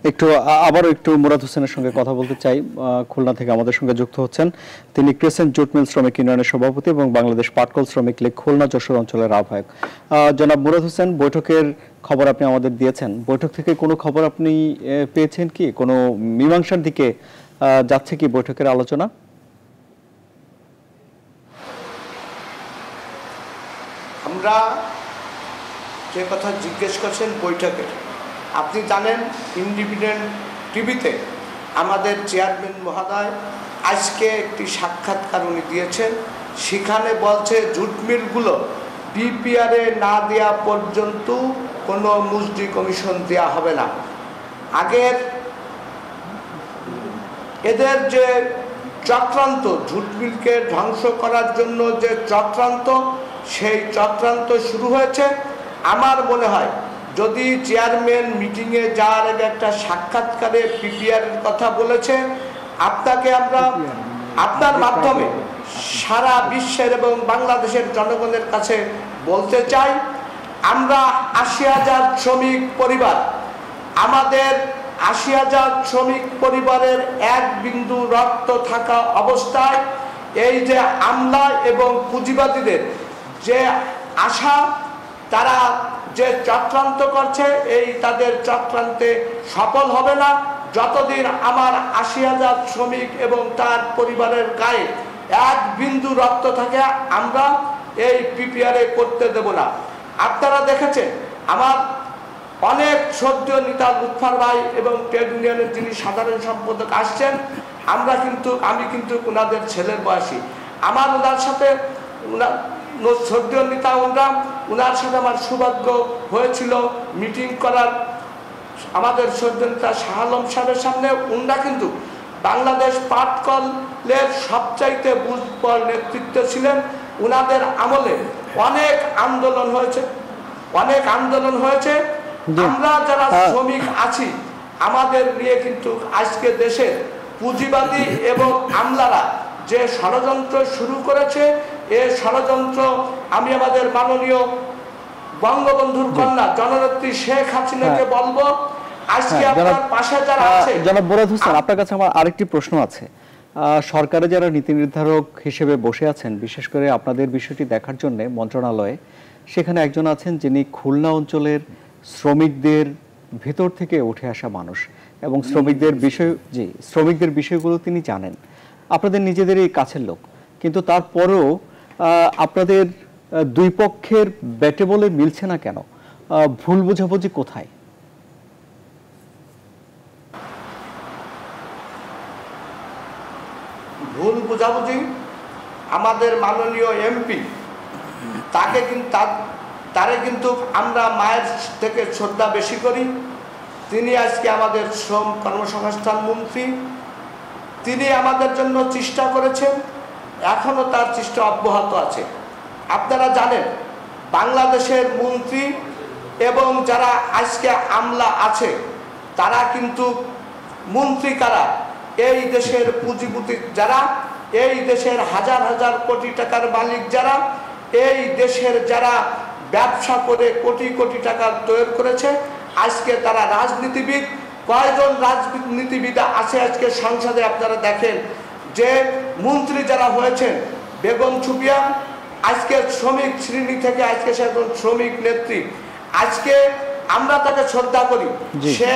একটু আবারও একটু মুরাদ হোসেনের সঙ্গে কথা বলতে চাই। খুলনা থেকে আমাদের সঙ্গে যুক্ত হচ্ছেন তিনি ক্রিসেন্ট জুট মিল শ্রমিক ইউনিয়নের সভাপতি এবং বাংলাদেশ পাটকল শ্রমিক লীগ খুলনা যশোর অঞ্চলের আহ্বায়ক। জনাব মুরাদ হোসেন, বৈঠকের খবর আপনি আমাদের দিয়েছেন, বৈঠক থেকে কোনো খবর আপনি পেয়েছেন কি? কোনো মীমাংসার দিকে যাচ্ছে কি বৈঠকের আলোচনা? আমরা যে কথা জিজ্ঞেস করছেন বৈঠকের, আপনি জানেন ইন্ডিপেন্ডেন্ট টিভিতে আমাদের চেয়ারম্যান মহোদয় আজকে একটি সাক্ষাৎকার উনি দিয়েছেন, সেখানে বলছে জুট মিলগুলো বিপিআরে না দেওয়া পর্যন্ত কোনো মজুরি কমিশন দেওয়া হবে না। আগের এদের যে চক্রান্ত, জুট মিলকে ধ্বংস করার জন্য যে চক্রান্ত, সেই চক্রান্ত শুরু হয়েছে। আমার মনে হয় যদি চেয়ারম্যান মিটিংয়ে যাওয়ার আগে একটা সাক্ষাৎকারে পিপিআরের কথা বলেছে, আপনাকে আমরা আপনার মাধ্যমে সারা বিশ্বের এবং বাংলাদেশের জনগণের কাছে বলতে চাই, আমরা ৮০,০০০ শ্রমিক পরিবার, আমাদের ৮০,০০০ শ্রমিক পরিবারের এক বিন্দু রক্ত থাকা অবস্থায় এই যে আমলা এবং পুঁজিবাদীদের যে আশা, তারা যে চক্রান্ত করছে, এই তাদের চক্রান্তে সফল হবে না যতদিন আমার ৮০,০০০ শ্রমিক এবং তার পরিবারের গায়ে এক বিন্দু রক্ত থাকে আমরা এই পিপিআরে করতে দেব না। আপনারা দেখেছেন আমার অনেক শ্রদ্ধেয় নেতা লুৎফর ভাই এবং ট্রেড ইউনিয়নের যিনি সাধারণ সম্পাদক আসছেন, আমি কিন্তু ওনাদের ছেলের বয়সী, আমার ওনার সাথে শ্রদ্ধেয় নেতা ওনার সাথে আমার সৌভাগ্য হয়েছিল মিটিং করার। আমাদের শ্রদ্ধেয় নেতা শাহ আলম সাহেবের সামনে ওনারা কিন্তু বাংলাদেশ পাটকলের সবচাইতে বুঝপর নেতৃত্ব ছিলেন। ওনাদের আমলে অনেক আন্দোলন হয়েছে। আমরা যারা শ্রমিক আছি, আমাদের নিয়ে কিন্তু আজকে দেশের পুঁজিবাদী এবং আমলারা যে ষড়যন্ত্র শুরু করেছে, এই ষড়যন্ত্র আমি আমাদের মাননীয় বঙ্গবন্ধুর কন্যা জননেত্রী শেখ হাসিনাকে বলবো, আজকে আপনার পাশে যারা আছে। জনাব মুরাদ হোসেন, আপনার কাছে আমার আরেকটি প্রশ্ন আছে। সরকারে যারা নীতি নির্ধারক হিসেবে বসে আছেন, বিশেষ করে আপনাদের বিষয়টি দেখার জন্য মন্ত্রণালয়ে, সেখানে একজন আছেন যিনি খুলনা অঞ্চলের শ্রমিকদের ভেতর থেকে উঠে আসা মানুষ এবং শ্রমিকদের বিষয়গুলো তিনি জানেন, আপনাদের নিজেদেরই কাছের লোক, কিন্তু তারপরেও আপনাদের দুই পক্ষের ব্যাটে বলে মিলছে না কেন? ভুল বোঝাবুঝি কোথায়? ভুল বোঝাবুঝি আমাদের মাননীয় এমপি, তারে কিন্তু আমরা মায়ের থেকে শ্রদ্ধা বেশি করি। তিনি আজকে আমাদের শ্রম কর্মসংস্থান মন্ত্রী, তিনি আমাদের জন্য চেষ্টা করেছেন, এখনো তার চেষ্টা অব্যাহত আছে। আপনারা জানেন বাংলাদেশের মন্ত্রী এবং যারা আজকে আমলা আছে, তারা কিন্তু মন্ত্রী কারা, এই দেশের পুঁজিপতি যারা, এই দেশের হাজার হাজার কোটি টাকার মালিক যারা, এই দেশের যারা ব্যবসা করে কোটি কোটি টাকা তৈরি করেছে, আজকে তারা রাজনীতিবিদ। কয়জন রাজনীতিবিদ আছে আজকে সংসদে? আপনারা দেখেন যে মন্ত্রী যারা হয়েছেন, বেগম সুপিয়া আজকে শ্রমিক শ্রেণী থেকে আজকে সে একজন শ্রমিক নেত্রী। আজকে আমরা তাকে শ্রদ্ধা করি। সে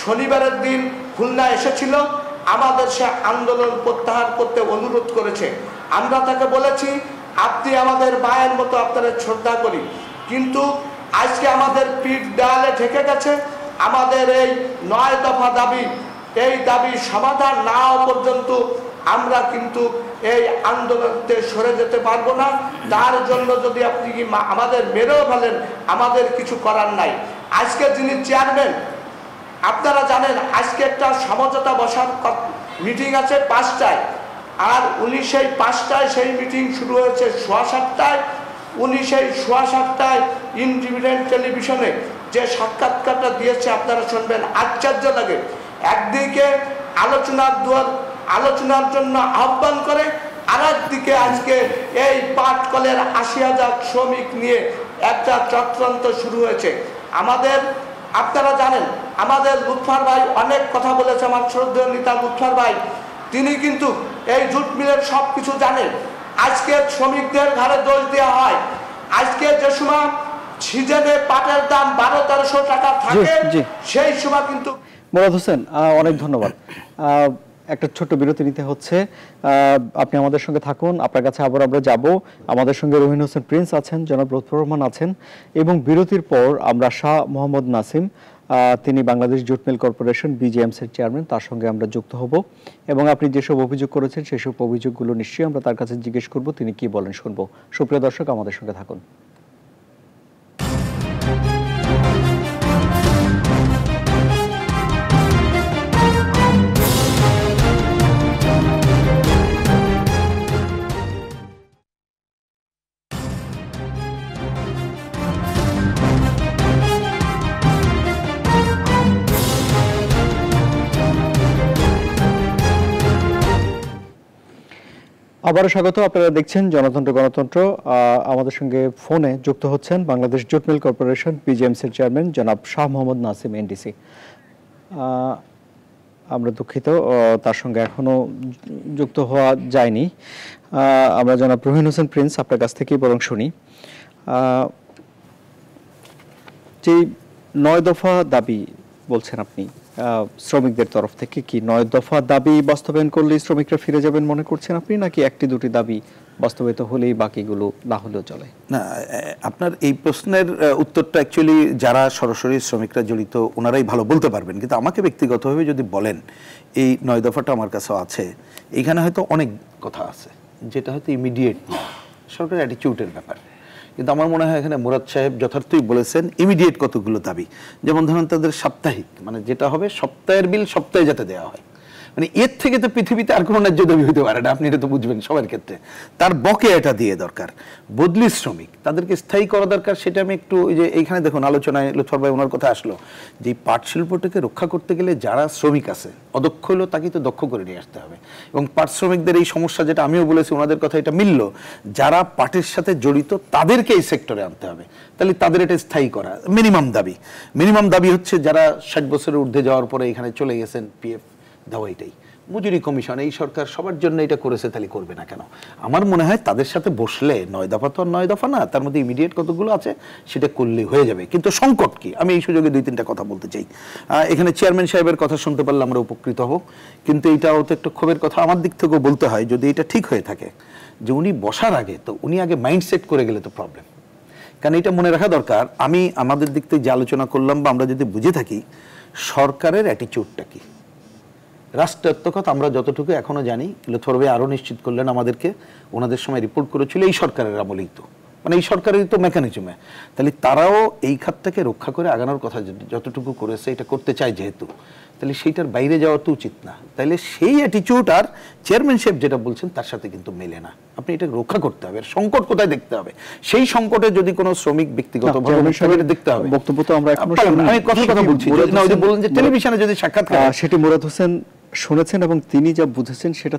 শনিবারের দিন খুলনা এসেছিল, আমাদের সে আন্দোলন প্রত্যাহার করতে অনুরোধ করেছে। আমরা তাকে বলেছি আপনি আমাদের মায়ের মতো, আপনাদের শ্রদ্ধা করি, কিন্তু আজকে আমাদের পিঠ দেয়ালে ঠেকে গেছে। আমাদের এই 9 দফা দাবি, এই দাবি সমাধান না হওয়া পর্যন্ত আমরা কিন্তু এই আন্দোলনতে সরে যেতে পারবো না। তার জন্য যদি আপনি আমাদের মেরেও ফেলেন, আমাদের কিছু করার নাই। আজকে যিনি চেয়ারম্যান, আপনারা জানেন আজকে একটা সমঝোতা বসার মিটিং আছে 5টায়, আর উনি সেই 5টায় সেই মিটিং শুরু হয়েছে 7:15টায়। উনি সেই 7:15টায় ইন্ডিপেন্ডেন্ট টেলিভিশনে যে সাক্ষাৎকারটা দিয়েছে, আপনারা শুনবেন, আশ্চর্য লাগে। একদিকে আলোচনার জন্য আহ্বান করে, আর একদিকে আজকে এই পাটকলের ৮০,০০০ শ্রমিক নিয়ে একটা চক্রান্ত শুরু হয়েছে। আমাদের আপনারা জানেন আমাদের লুৎফর ভাই অনেক কথা বলেছে, আমার শ্রদ্ধেয় নেতা লুৎফর ভাই, তিনি কিন্তু এই জুট মিলের সব কিছু জানেন। আজকে শ্রমিকদের ঘাড়ে দোষ দেওয়া হয়। আজকে যে সময় সিজনে পাটের দাম 1200-1300 টাকা থাকে, সেই সময় কিন্তু মুরাদ হোসেন, অনেক ধন্যবাদ। একটা ছোট্ট বিরতি নিতে হচ্ছে, আপনি আমাদের সঙ্গে থাকুন। আপনার কাছে আবার আমরা যাব। আমাদের সঙ্গে রহিন হোসেন প্রিন্স আছেন, জনাব লুৎফর রহমান আছেন, এবং বিরতির পর আমরা শাহ মোহাম্মদ নাসিম, তিনি বাংলাদেশ জুট মিল কর্পোরেশন বিজিএমসির চেয়ারম্যান, তার সঙ্গে আমরা যুক্ত হব এবং আপনি যেসব অভিযোগ করেছেন সেসব অভিযোগগুলো নিশ্চয়ই আমরা তার কাছে জিজ্ঞেস করব, তিনি কি বলেন শুনবো। সুপ্রিয় দর্শক, আমাদের সঙ্গে থাকুন। আবারও স্বাগত। আপনারা দেখছেন জনতন্ত্র গণতন্ত্র। আমাদের সঙ্গে ফোনে যুক্ত হচ্ছেন বাংলাদেশ জুট মিল কর্পোরেশন বিজিএমসির চেয়ারম্যান জনাব শাহ মোহাম্মদ নাসিম এনডিসি। আমরা দুঃখিত, তার সঙ্গে এখনো যুক্ত হওয়া যায়নি। আমরা জনাব রহিন হোসেন প্রিন্স আপনার কাছ থেকেই বরং শুনি। যে 9 দফা দাবি বলছেন আপনি, শ্রমিকদের তরফ থেকে কি 9 দফা দাবি বাস্তবায়ন করলেই শ্রমিকরা ফিরে যাবেন মনে করছেন আপনি, নাকি একটি দুটি দাবি বাস্তবায়িত হলেই বাকিগুলো না হলেও চলে? না, আপনার এই প্রশ্নের উত্তরটা অ্যাকচুয়ালি যারা সরাসরি শ্রমিকরা জড়িত ওনারাই ভালো বলতে পারবেন, কিন্তু আমাকে ব্যক্তিগতভাবে যদি বলেন, এই 9 দফাটা আমার কাছেও আছে। এখানে হয়তো অনেক কথা আছে যেটা হয়তো ইমিডিয়েট না, সরকারের অ্যাটিটিউডের ব্যাপার। কিন্তু আমার মনে হয় এখানে মুরাদ সাহেব যথার্থই বলেছেন, ইমিডিয়েট কতগুলো দাবি, যেমন ধরুন তাদের সাপ্তাহিক, মানে যেটা হবে সপ্তাহের বিল সপ্তাহে যাতে দেওয়া হয়, মানে এর থেকে তো পৃথিবীতে আর কোনো ন্যায্য দাবি হতে পারে না, আপনি এটা তো বুঝবেন সবার ক্ষেত্রে। তার বকেয়াটা দিয়ে দরকার। বদলি শ্রমিক তাদেরকে স্থায়ী করা দরকার, সেটা আমি একটু ওই যে এইখানে দেখুন আলোচনায় লুৎফর ভাই ওনার কথা আসলো যে পাট শিল্পটাকে রক্ষা করতে গেলে যারা শ্রমিক আছে অদক্ষ হলো তাকে তো দক্ষ করে নিয়ে আসতে হবে। এবং পাট শ্রমিকদের এই সমস্যা, যেটা আমিও বলেছি ওনাদের কথা এটা মিলল, যারা পাটের সাথে জড়িত তাদেরকে এই সেক্টরে আনতে হবে, তাহলে তাদের এটা স্থায়ী করা মিনিমাম দাবি। মিনিমাম দাবি হচ্ছে যারা 60 বছরের ঊর্ধ্বে যাওয়ার পরে এখানে চলে গেছেন, পিএফ দেওয়া। এটাই মজুরি কমিশন, এই সরকার সবার জন্য এটা করেছে, তাহলে করবে না কেন? আমার মনে হয় তাদের সাথে বসলে 9 দফা তো আর 9 দফা না, তার মধ্যে ইমিডিয়েট কতগুলো আছে সেটা করলে হয়ে যাবে। কিন্তু সংকট কি, আমি এই সুযোগে 2-3টা কথা বলতে চাই। এখানে চেয়ারম্যান সাহেবের কথা শুনতে পারলে আমরা উপকৃত হব, কিন্তু এইটাও তো একটু ক্ষোভের কথা আমার দিক থেকেও বলতে হয়। যদি এটা ঠিক হয়ে থাকে যে উনি বসার আগে তো উনি আগে মাইন্ডসেট করে গেলে তো প্রবলেম। কারণ এটা মনে রাখা দরকার, আমি আমাদের দিক থেকে যে আলোচনা করলাম বা আমরা যদি বুঝে থাকি সরকারের অ্যাটিটিউডটা কি, রাষ্ট্রায়ত্ত কথা আমরা যতটুকু এখনো জানি, লুৎফর ভাই আরো নিশ্চিত করলেন আমাদেরকে, ওনাদের সময় রিপোর্ট করেছিল এই সরকারের আমলেই তো, মানে এই সরকারের তো মেকানিজমে, তাহলে তারাও এই খাতটাকে রক্ষা করে আগানোর কথা যতটুকু করেছে, এটা করতে চায় যেহেতু, তাহলে সেইটার বাইরে যাওয়া তো উচিত না। তাহলে সেই অ্যাটিটিউড আর চেয়ারম্যান সাহেব যেটা বলছেন তার সাথে কিন্তু মেলে না। আপনি এটা রক্ষা করতে হবে, সংকট কোথায় দেখতে হবে, সেই সংকটে যদি কোনো শ্রমিক ব্যক্তিগতভাবে দেখতে হবে। বক্তব্য তো আমরা আমি কথা বলছি না, ওই যে বললেন যে টেলিভিশনে যদি সাক্ষাৎকার, সেটি মুরাদ হোসেন শুনেছেন এবং তিনি যা বুঝেছেন সেটা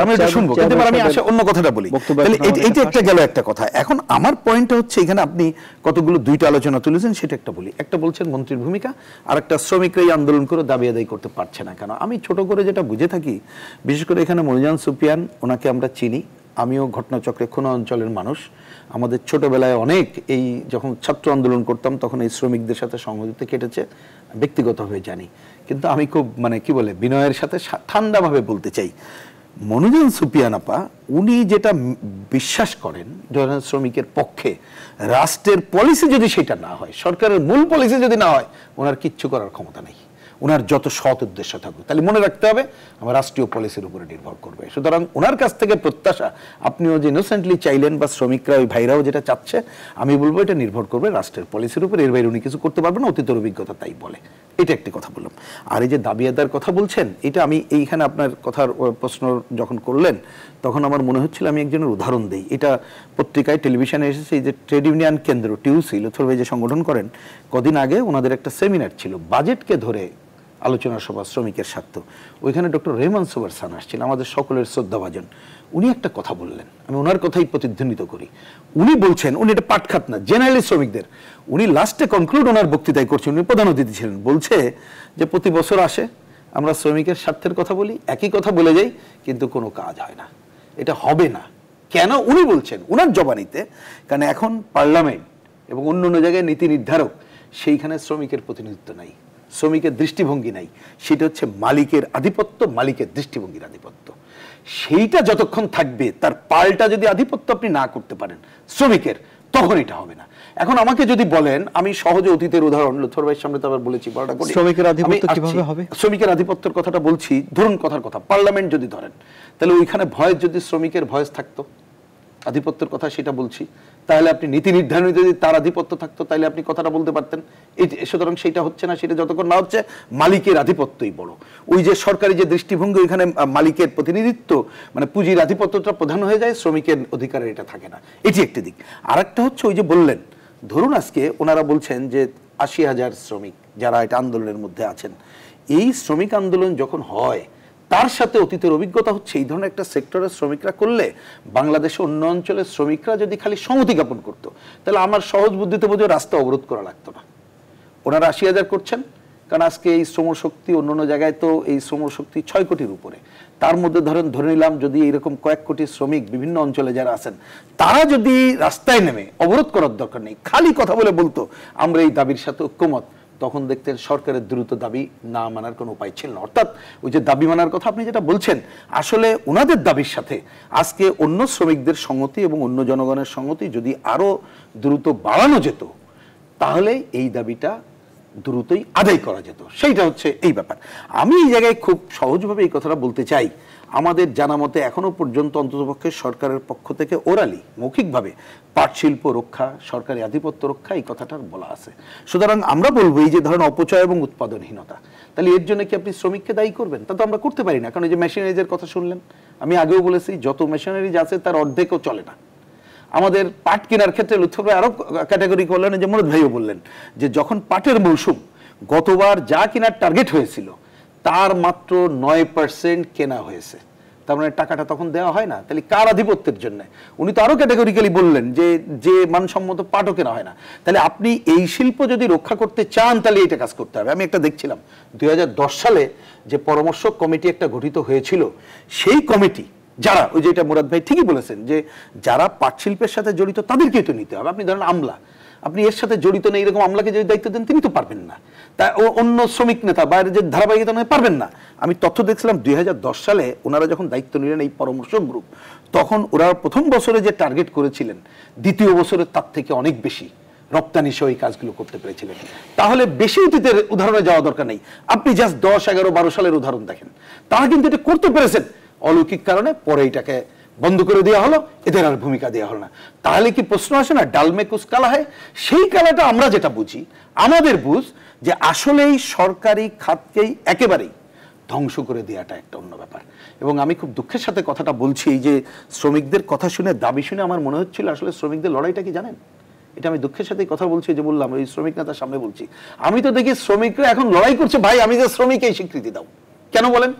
আমি এটা শুনবো, কিন্তু আমি আসলে অন্য কথাটা বলি। তাহলে এইটা একটা গেল একটা কথা। এখন আমার পয়েন্টটা হচ্ছে এখানে আপনি কতগুলো 2টা আলোচনা তুলেছেন, সেটা একটা বলি। একটা বলছেন মন্ত্রীর ভূমিকা, আর একটা শ্রমিকরাই আন্দোলন করে দাবি আদায় করতে পারছে না কেন। আমি ছোট করে যেটা বুঝে থাকি, বিশেষ করে এখানে মনিজান সুফিয়ান, ওনাকে আমরা চিনি, আমিও ঘটনাচক্রে কোনো অঞ্চলের মানুষ। আমাদের ছোটবেলায় অনেক এই যখন ছাত্র আন্দোলন করতাম তখন এই শ্রমিকদের সাথে সংগঠিত কেটেছে, ব্যক্তিগতভাবে জানি। কিন্তু আমি খুব কি বলে বিনয়ের সাথে ঠান্ডাভাবে বলতে চাই, মনিজান সুফিয়ান আপা উনি যেটা বিশ্বাস করেন শ্রমিকের পক্ষে, রাষ্ট্রের পলিসি যদি সেটা না হয়, সরকারের মূল পলিসি যদি না হয়, ওনার কিচ্ছু করার ক্ষমতা নেই। ওনার যত সৎ উদ্দেশ্য থাকুক, তাহলে মনে রাখতে হবে আমার রাষ্ট্রীয় পলিসির উপরে নির্ভর করবে। সুতরাং ওনার কাছ থেকে প্রত্যাশা, আপনিও যে ইনোসেন্টলি চাইলেন বা শ্রমিকরা ওই ভাইরাও যেটা চাচ্ছে, আমি বলবো এটা নির্ভর করবে রাষ্ট্রের পলিসির উপর, এর বাইরে উনি কিছু করতে পারবেন না, অতীতের অভিজ্ঞতা তাই বলে। এটা একটি কথা বললাম। আর এই যে দাবি আদায়ের কথা বলছেন, এটা আমি এইখানে আপনার কথার প্রশ্ন যখন করলেন তখন আমার মনে হচ্ছিল আমি একজনের উদাহরণ দিই। এটা পত্রিকায় টেলিভিশনে এসেছে, এই যে ট্রেড ইউনিয়ন কেন্দ্র টিউসি লুৎফর ভাই যে সংগঠন করেন, কদিন আগে ওনাদের একটা সেমিনার ছিল বাজেটকে ধরে আলোচনা সভা শ্রমিকের স্বার্থ, ওইখানে ডক্টর রেহমান সোবর খান আসছেন, আমাদের সকলের শ্রদ্ধাভাজন। উনি একটা কথা বললেন, আমি ওনার কথাই প্রতিধ্বনিত করি। উনি বলছেন, উনি এটা পাটখাত না, জেনারেলি শ্রমিকদের, উনি লাস্টে কনক্লুড ওনার বক্তৃতায় করছেন, উনি প্রধান অতিথি ছিলেন, বলছে যে প্রতি বছর আসে, আমরা শ্রমিকের স্বার্থের কথা বলি, একই কথা বলে যাই, কিন্তু কোনো কাজ হয় না, এটা হবে না। কেন উনি বলছেন উনার জবানিতে, কারণ এখন পার্লামেন্ট এবং অন্য অন্য জায়গায় নীতি নির্ধারক, সেইখানে শ্রমিকের প্রতিনিধিত্ব নাই, শ্রমিকের দৃষ্টিভঙ্গি নাই, সেটা হচ্ছে মালিকের আধিপত্য, মালিকের দৃষ্টিভঙ্গির আধিপত্য। সেইটা যতক্ষণ থাকবে, তার পাল্টা যদি আধিপত্য আপনি না করতে পারেন শ্রমিকের, তখন এটা হবে না। এখন আমাকে যদি বলেন, আমি সহজে অতীতের উদাহরণ লুৎফর ভাইয়ের সামনে তো আবার বলেছি, শ্রমিকের আধিপত্য কিভাবে হবে, শ্রমিকের আধিপত্যের কথাটা বলছি, ধরুন কথার কথা পার্লামেন্ট যদি ধরেন, তাহলে ওইখানে ভয়েস, যদি শ্রমিকের ভয়েস থাকতো, আধিপত্যের কথা সেটা বলছি, তাহলে আপনি নীতি নির্ধারণী যদি তার আধিপত্য থাকতো, তাহলে আপনি কথাটা বলতে পারতেন। সুতরাং সেটা হচ্ছে না, সেটা যতক্ষণ না হচ্ছে মালিকের আধিপত্যই বড়। ওই যে সরকারি যে দৃষ্টিভঙ্গি, ওইখানে মালিকের প্রতিনিধিত্ব, মানে পুঁজির আধিপত্যটা প্রধান হয়ে যায়, শ্রমিকের অধিকারের এটা থাকে না, এটি একটি দিক। আর একটা হচ্ছে ওই যে বললেন, ধরুন আজকে ওনারা বলছেন যে ৮০,০০০ শ্রমিক যারা এটা আন্দোলনের মধ্যে আছেন, এই শ্রমিক আন্দোলন যখন হয়, তার সাথে অতীতের অভিজ্ঞতা হচ্ছে এই ধরনের একটা সেক্টরের শ্রমিকরা করলে, বাংলাদেশে অন্য অঞ্চলের শ্রমিকরা যদি খালি সংহতি জ্ঞাপন করতো, তাহলে আমার সহজ বুদ্ধিতে বোঝে রাস্তা অবরোধ করা লাগতো না। ওনারা ৮০,০০০ করছেন, কারণ আজকে এই শ্রমশক্তি অন্য অন্য জায়গায় তো এই শ্রমশক্তি ৬ কোটির উপরে, তার মধ্যে ধরে নিলাম যদি এরকম কয়েক কোটি শ্রমিক বিভিন্ন অঞ্চলে যারা আছেন, তারা যদি রাস্তায় নেমে অবরোধ করার দরকার নেই, খালি কথা বলতো আমরা এই দাবির সাথে ঐক্যমত, তখন দেখতেন সরকারের দ্রুত দাবি না মানার কোনো উপায় ছিল না। অর্থাৎ ওই যে দাবি মানার কথা আপনি যেটা বলছেন, আসলে ওনাদের দাবির সাথে আজকে অন্য শ্রমিকদের সংগতি এবং অন্য জনগণের সংগতি যদি আরো দ্রুত বাড়ানো যেত, তাহলে এই দাবিটা দ্রুতই আদায় করা যেত, সেইটা হচ্ছে এই ব্যাপার। আমি এই জায়গায় খুব সহজভাবে এই কথাটা বলতে চাই, আমাদের জানা মতে এখনো পর্যন্ত অন্ততপক্ষে সরকারের পক্ষ থেকে ওরালি মৌখিকভাবে পাট শিল্প রক্ষা, সরকারি আধিপত্য রক্ষা, এই কথাটা বলা আছে। সুতরাং আমরা বলবো এই যে ধরেন অপচয় এবং উৎপাদনহীনতা, তাহলে এর জন্য কি আপনি শ্রমিককে দায়ী করবেন? তা তো আমরা করতে পারি না, কারণ এই যে মেশিনারিজের কথা শুনলেন, আমি আগেও বলেছি যত মেশিনারিজ আছে তার অর্ধেকও চলে না। আমাদের পাট কেনার ক্ষেত্রে লুৎফর ভাই আরো ক্যাটাগরি করলেন, যে মুরাদ ভাইও বললেন যে যখন পাটের মৌসুম, গতবার যা কেনার টার্গেট হয়েছিল তার মাত্র ৯% কেনা হয়েছে, তার মানে টাকাটা তখন দেওয়া হয় না। তাহলে কার আধিপত্যের জন্য? উনি তো আরো ক্যাটাগরিক্যালি বললেন যে যে মানসম্মত পাটও কেনা হয় না। তাহলে আপনি এই শিল্প যদি রক্ষা করতে চান, তাহলে এটা কাজ করতে হবে। আমি একটা দেখছিলাম ২০১০ সালে যে পরামর্শ কমিটি একটা গঠিত হয়েছিল, সেই কমিটি যারা, ওই যে এটা মুরাদ ভাই ঠিকই বলেছেন যে যারা পাট শিল্পের সাথে জড়িত তাদেরকেই তো নিতে হবে। আপনি ধরেন আমলা, আপনি এর সাথে জড়িত নেই, এরকম আমলাকে যদি দায়িত্ব দেন তিনি তো পারবেন না, তা অন্য শ্রমিক নেতা বাইরে যে ধারাবাহিকতা নয় পারবেন না। আমি তথ্য দেখছিলাম ২০১০ সালে ওনারা যখন দায়িত্ব নিলেন এই পরামর্শ গ্রুপ, তখন ওরা প্রথম বছরে যে টার্গেট করেছিলেন, দ্বিতীয় বছরে তার থেকে অনেক বেশি রপ্তানি সহ এই কাজগুলো করতে পেরেছিলেন। তাহলে বেশি অতীতের উদাহরণে যাওয়া দরকার নেই, আপনি জাস্ট ১০, ১১, ১২ সালের উদাহরণ দেখেন, তারা কিন্তু এটা করতে পেরেছেন। অলৌকিক কারণে পরে এটাকে বন্ধ করে দেওয়া হলো, এদের আর ভূমিকা দেওয়া হলো না। তাহলে কি প্রশ্ন আসে না, ডালমে কুচ কালা হয়? সেই কালাটা আমরা যেটা বুঝি, আমাদের বুঝ যে আসলেই সরকারি খাতকেই একেবারেই ধ্বংস করে দেওয়াটা একটা অন্য ব্যাপার। এবং আমি খুব দুঃখের সাথে কথাটা বলছি, এই যে শ্রমিকদের কথা শুনে, দাবি শুনে আমার মনে হচ্ছিল আসলে শ্রমিকদের লড়াইটা কি জানেন? এটা আমি দুঃখের সাথে কথা বলছি, যে বললাম ওই শ্রমিক নেতার সামনে বলছি, আমি তো দেখি শ্রমিকরা এখন লড়াই করছে, ভাই আমি যে শ্রমিক এই স্বীকৃতি দাও। কেন বলেন?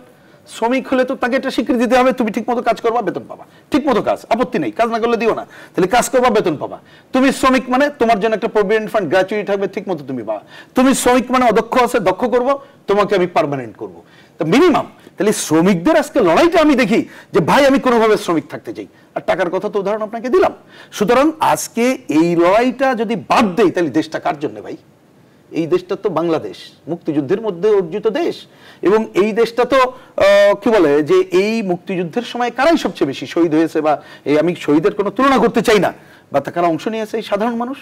শ্রমিক হলে তো তাকে একটা স্বীকৃতি দিতে হবে, তুমি ঠিক মতো কাজ করবা, বেতন পাবা, ঠিক মতো কাজ, আপত্তি নেই, কাজ না করলে দিও না, তাহলে কাজ করবা, বেতন পাবা। তুমি শ্রমিক মানে তোমার জন্য একটা প্রভিডেন্ট ফান্ড গ্র্যাচুইটি থাকবে, ঠিক মতো তুমি পাবা। তুমি শ্রমিক মানে অদক্ষ আছে, দক্ষ করবো, তোমাকে আমি পার্মানেন্ট করবো, তা মিনিমাম। তাহলে শ্রমিকদের আজকে লড়াইটা আমি দেখি যে ভাই আমি কোনোভাবে শ্রমিক থাকতে চাই, আর টাকার কথা তো উদাহরণ আপনাকে দিলাম। সুতরাং আজকে এই লড়াইটা যদি বাদ দেই, তাহলে দেশটা কার জন্য ভাই? এই দেশটা তো বাংলাদেশ, মুক্তিযুদ্ধের মধ্যে অর্জিত দেশ, এবং এই দেশটা তো কি বলে যে এই মুক্তিযুদ্ধের সময় কারাই সবচেয়ে বেশি শহীদ হয়েছে, বা এই আমি শহীদের কোনো তুলনা করতে চাই না, বা কারা অংশ নিয়েছে? এই সাধারণ মানুষ।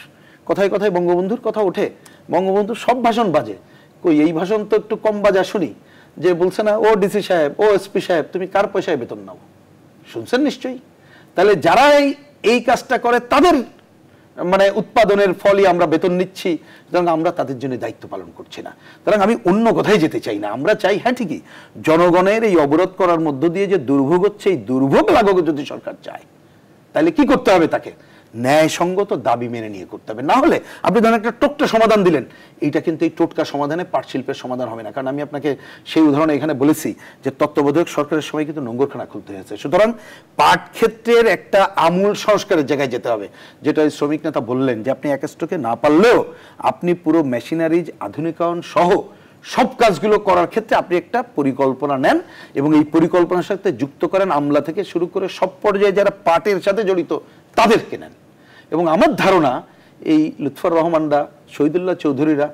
কথায় কথায় বঙ্গবন্ধুর কথা ওঠে, বঙ্গবন্ধুর সব ভাষণ বাজে, কই এই ভাষণ তো একটু কম বাজা শুনি, যে বলছে না ও ডিসি সাহেব, ও এসপি সাহেব, তুমি কার পয়সায় বেতন নাও? শুনছেন নিশ্চয়ই। তাহলে যারা এই কাজটা করে তাদের মানে উৎপাদনের ফলই আমরা বেতন নিচ্ছি, সুতরাং আমরা তাদের জন্য দায়িত্ব পালন করছি না। সুতরাং আমি অন্য কথাই যেতে চাই না, আমরা চাই হ্যাঁ ঠিকই জনগণের এই অবরোধ করার মধ্য দিয়ে যে দুর্ভোগ হচ্ছে, এই দুর্ভোগ লাঘব যদি সরকার চায়, তাহলে কি করতে হবে? ন্যায়সঙ্গত দাবি মেনে নিয়ে করতে হবে। না হলে আপনি ধরেন একটা টোটকা সমাধান দিলেন, এইটা কিন্তু এই টোটকা সমাধানে পাট শিল্পের সমাধান হবে না। কারণ আমি আপনাকে সেই উদাহরণ এখানে বলেছি যে তত্ত্বাবধায়ক সরকারের সময় কিন্তু নোংরখানা খুলতে হয়েছে। সুতরাং পাট ক্ষেত্রের একটা আমূল সংস্কারের জায়গায় যেতে হবে, যেটা শ্রমিক নেতা বললেন যে আপনি এক স্ট্রোকে না পারলেও আপনি পুরো মেশিনারিজ আধুনিকায়ন সহ সব কাজগুলো করার ক্ষেত্রে আপনি একটা পরিকল্পনা নেন এবং এই পরিকল্পনার সাথে যুক্ত করেন আমলা থেকে শুরু করে সব পর্যায়ে যারা পাটের সাথে জড়িত তাদেরকে নেন। এবং আমার ধারণা এই লুৎফর রহমানরা, শহীদুল্লাহ চৌধুরীরা,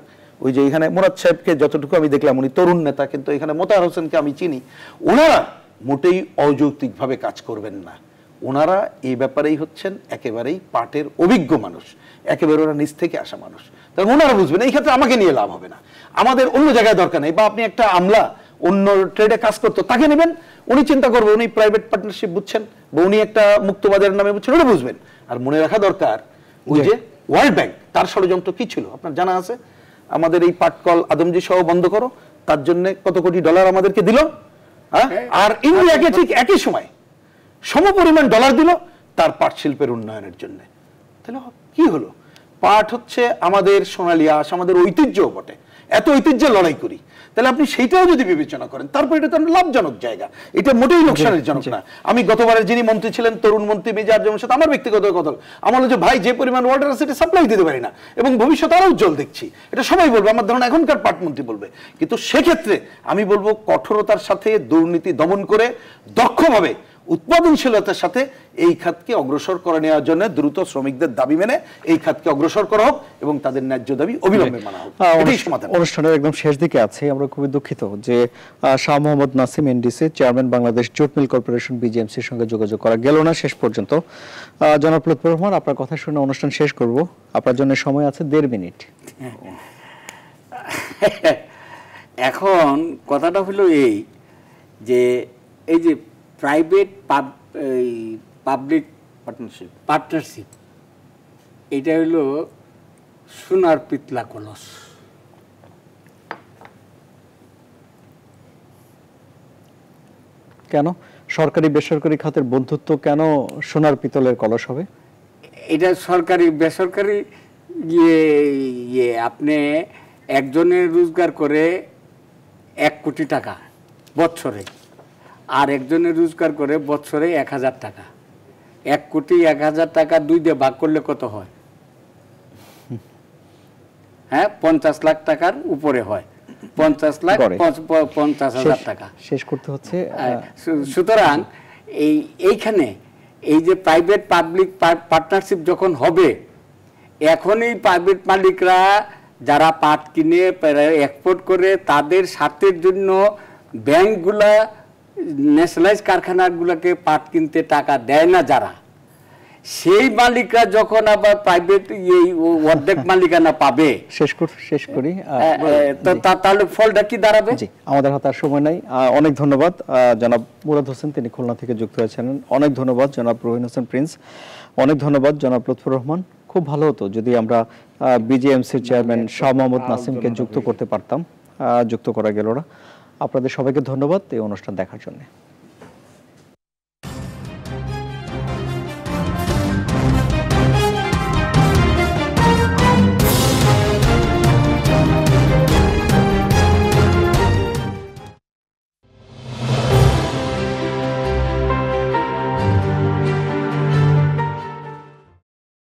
ওই যে এখানে মুরাদ সাহেবকে যতটুকু আমি দেখলাম উনি তরুণ নেতা, কিন্তু এখানে মোতাহার হোসেনকে আমি চিনি, ওনারা মোটেই অযৌক্তিকভাবে কাজ করবেন না। ওনারা এই ব্যাপারেই হচ্ছেন একেবারেই পাটের অভিজ্ঞ মানুষ, একেবারে ওরা নিজ থেকে আসা মানুষ। তখন ওনারা বুঝবেন এই ক্ষেত্রে আমাকে নিয়ে লাভ হবে না, আমাদের অন্য জায়গায় দরকার নেই। বা আপনি একটা আমলা অন্য ট্রেডে কাজ করতো তাকে নেবেন, উনি চিন্তা করবেন, উনি প্রাইভেট পার্টনারশিপ বুঝছেন বা উনি একটা মুক্তবাজারের নামে বুঝছেন, ওটা বুঝবেন। আর মনে রাখা দরকার ওই যে ওয়ার্ল্ড ব্যাংক তার ষড়যন্ত্র কি ছিল আপনার জানা আছে? আমাদের এই পাটকল আদমজি সহ বন্ধ করো, তার জন্য কত কোটি ডলার আমাদেরকে দিল, আর ইন্ডিয়াকে ঠিক একই সময় সমপরিমাণ ডলার দিল তার পাট শিল্পের উন্নয়নের জন্য। তাহলে কি হলো? পাট হচ্ছে আমাদের সোনালী আঁশ, আমাদের ঐতিহ্যও বটে, এত ঐতিহ্যে লড়াই করি। তাহলে আপনি সেইটাও যদি বিবেচনা করেন, তারপর এটা তো লাভজনক জায়গা, এটা মোটেই লোকসানের জনক না। আমি গতবারের যিনি মন্ত্রী ছিলেন, তরুণ মন্ত্রী মেজর জমের সাথে আমার ব্যক্তিগত কথা, আমার হলো যে ভাই যে পরিমাণ ওয়াটার আছে এটা সাপ্লাই দিতে পারি না এবং ভবিষ্যতে আরো উজ্জ্বল দেখছি, এটা সবাই বলবে, আমার ধরুন এখনকার পাট মন্ত্রী বলবে। কিন্তু সেক্ষেত্রে আমি বলবো কঠোরতার সাথে দুর্নীতি দমন করে দক্ষভাবে উৎপাদনশীলতার সাথে এই খাতকে অগ্রসর করে নেওয়ার জন্য দ্রুত শ্রমিকদের দাবি মেনে এই খাতকে অগ্রসর করা হোক এবং তাদের ন্যায্য দাবি অবিলম্বে মানা হোক। অনুষ্ঠানের একদম শেষ দিকে আছে, আমরা খুবই দুঃখিত যে Shah Mohammad Nasim NDC chairman Bangladesh jute mill corporation বিজিএমসির সঙ্গে যোগাযোগ করা গেল না শেষ পর্যন্ত। জনাব লুৎফর রহমান, আপনার কথা শুনে অনুষ্ঠান শেষ করব, আপনার জন্য সময় আছে 1.5 মিনিট। এখন কথাটা হলো এই যে এই যে প্রাইভেট পাবলিক পার্টনারশিপ এটা হলো সোনার পিতলা কলস। কেন সরকারি বেসরকারি খাতের বন্ধুত্ব কেন সোনার পিতলের কলস হবে? এটা সরকারি বেসরকারি আপনি একজনের রোজগার করে 1 কোটি টাকা বছরে, আর একজনের রোজগার করে বছরে 1000 টাকা। 1 কোটি 1000 টাকা 2 দিয়ে ভাগ করলে কত হয়? হ্যাঁ, 50 লাখ টাকার উপরে হয়, 50 লাখ 50,000 টাকা শেষ করতে হচ্ছে। সুতরাং এইখানে এই যে প্রাইভেট পাবলিক পার্টনারশিপ যখন হবে, এখনই প্রাইভেট মালিকরা যারা পাট কিনে এক্সপোর্ট করে তাদের স্বার্থের জন্য ব্যাংকগুলা ন্যাশনালাইজ কারখানাগুলোকে পাট কিনতে টাকা দেয় না যারা, সেই মালিকরা যখন আবার প্রাইভেট অর্ধেক মালিকানা পাবে, শেষ করি তাহলে ফলটা কি দাঁড়াবে? জি, আমাদের হাতে আর সময় নাই। অনেক ধন্যবাদ জনাব মুরাদ হোসেন, তিনি খুলনা থেকে যুক্ত হয়েছেন। অনেক ধন্যবাদ জনাব রহিন হোসেন প্রিন্স। অনেক ধন্যবাদ জনাব লুৎফর রহমান। খুব ভালো হতো যদি আমরা বিজিএমসির চেয়ারম্যান শাহ মোহাম্মদ নাসিমকে যুক্ত করতে পারতাম, যুক্ত করা গেল না। আপনাদের সবাইকে ধন্যবাদ এই অনুষ্ঠান দেখার জন্য।